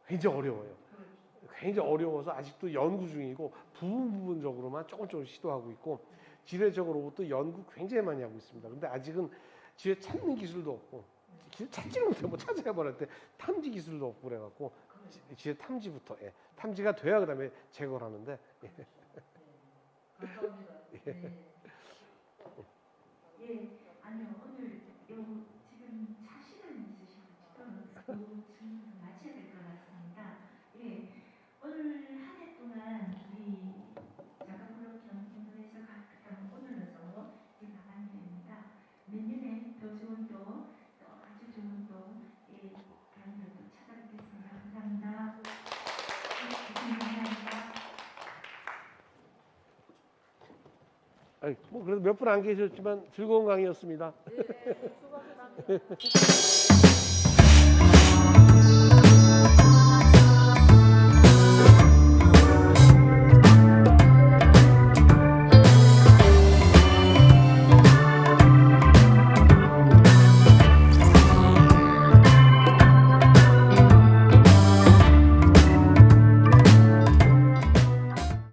굉장히 어려워요. 굉장히 어려워서 아직도 연구 중이고 부분적으로만 조금 시도하고 있고 지뢰적 로봇도 연구 굉장히 많이 하고 있습니다. 근데 아직은 지뢰 찾는 기술도 없고 찾지를 못해 뭐 찾아야 버릴 때 탐지 기술도 없고 그래갖고 지뢰 탐지부터 탐지가 돼야 그다음에 제거를 하는데 감사합니다. 예, 아니요 오늘 지금 차시간 있으셔가지고 이 질문을 마쳐야 될 것 같습니다. 예, 오늘 한 해 동안 우리 자가블록 경기도에서 각각 오늘로서 나가는 해입니다. 내년에 더 좋은 또 아주 뭐 그래도 몇 분 안 계셨지만 즐거운 강의였습니다. 네, 수고하셨습니다.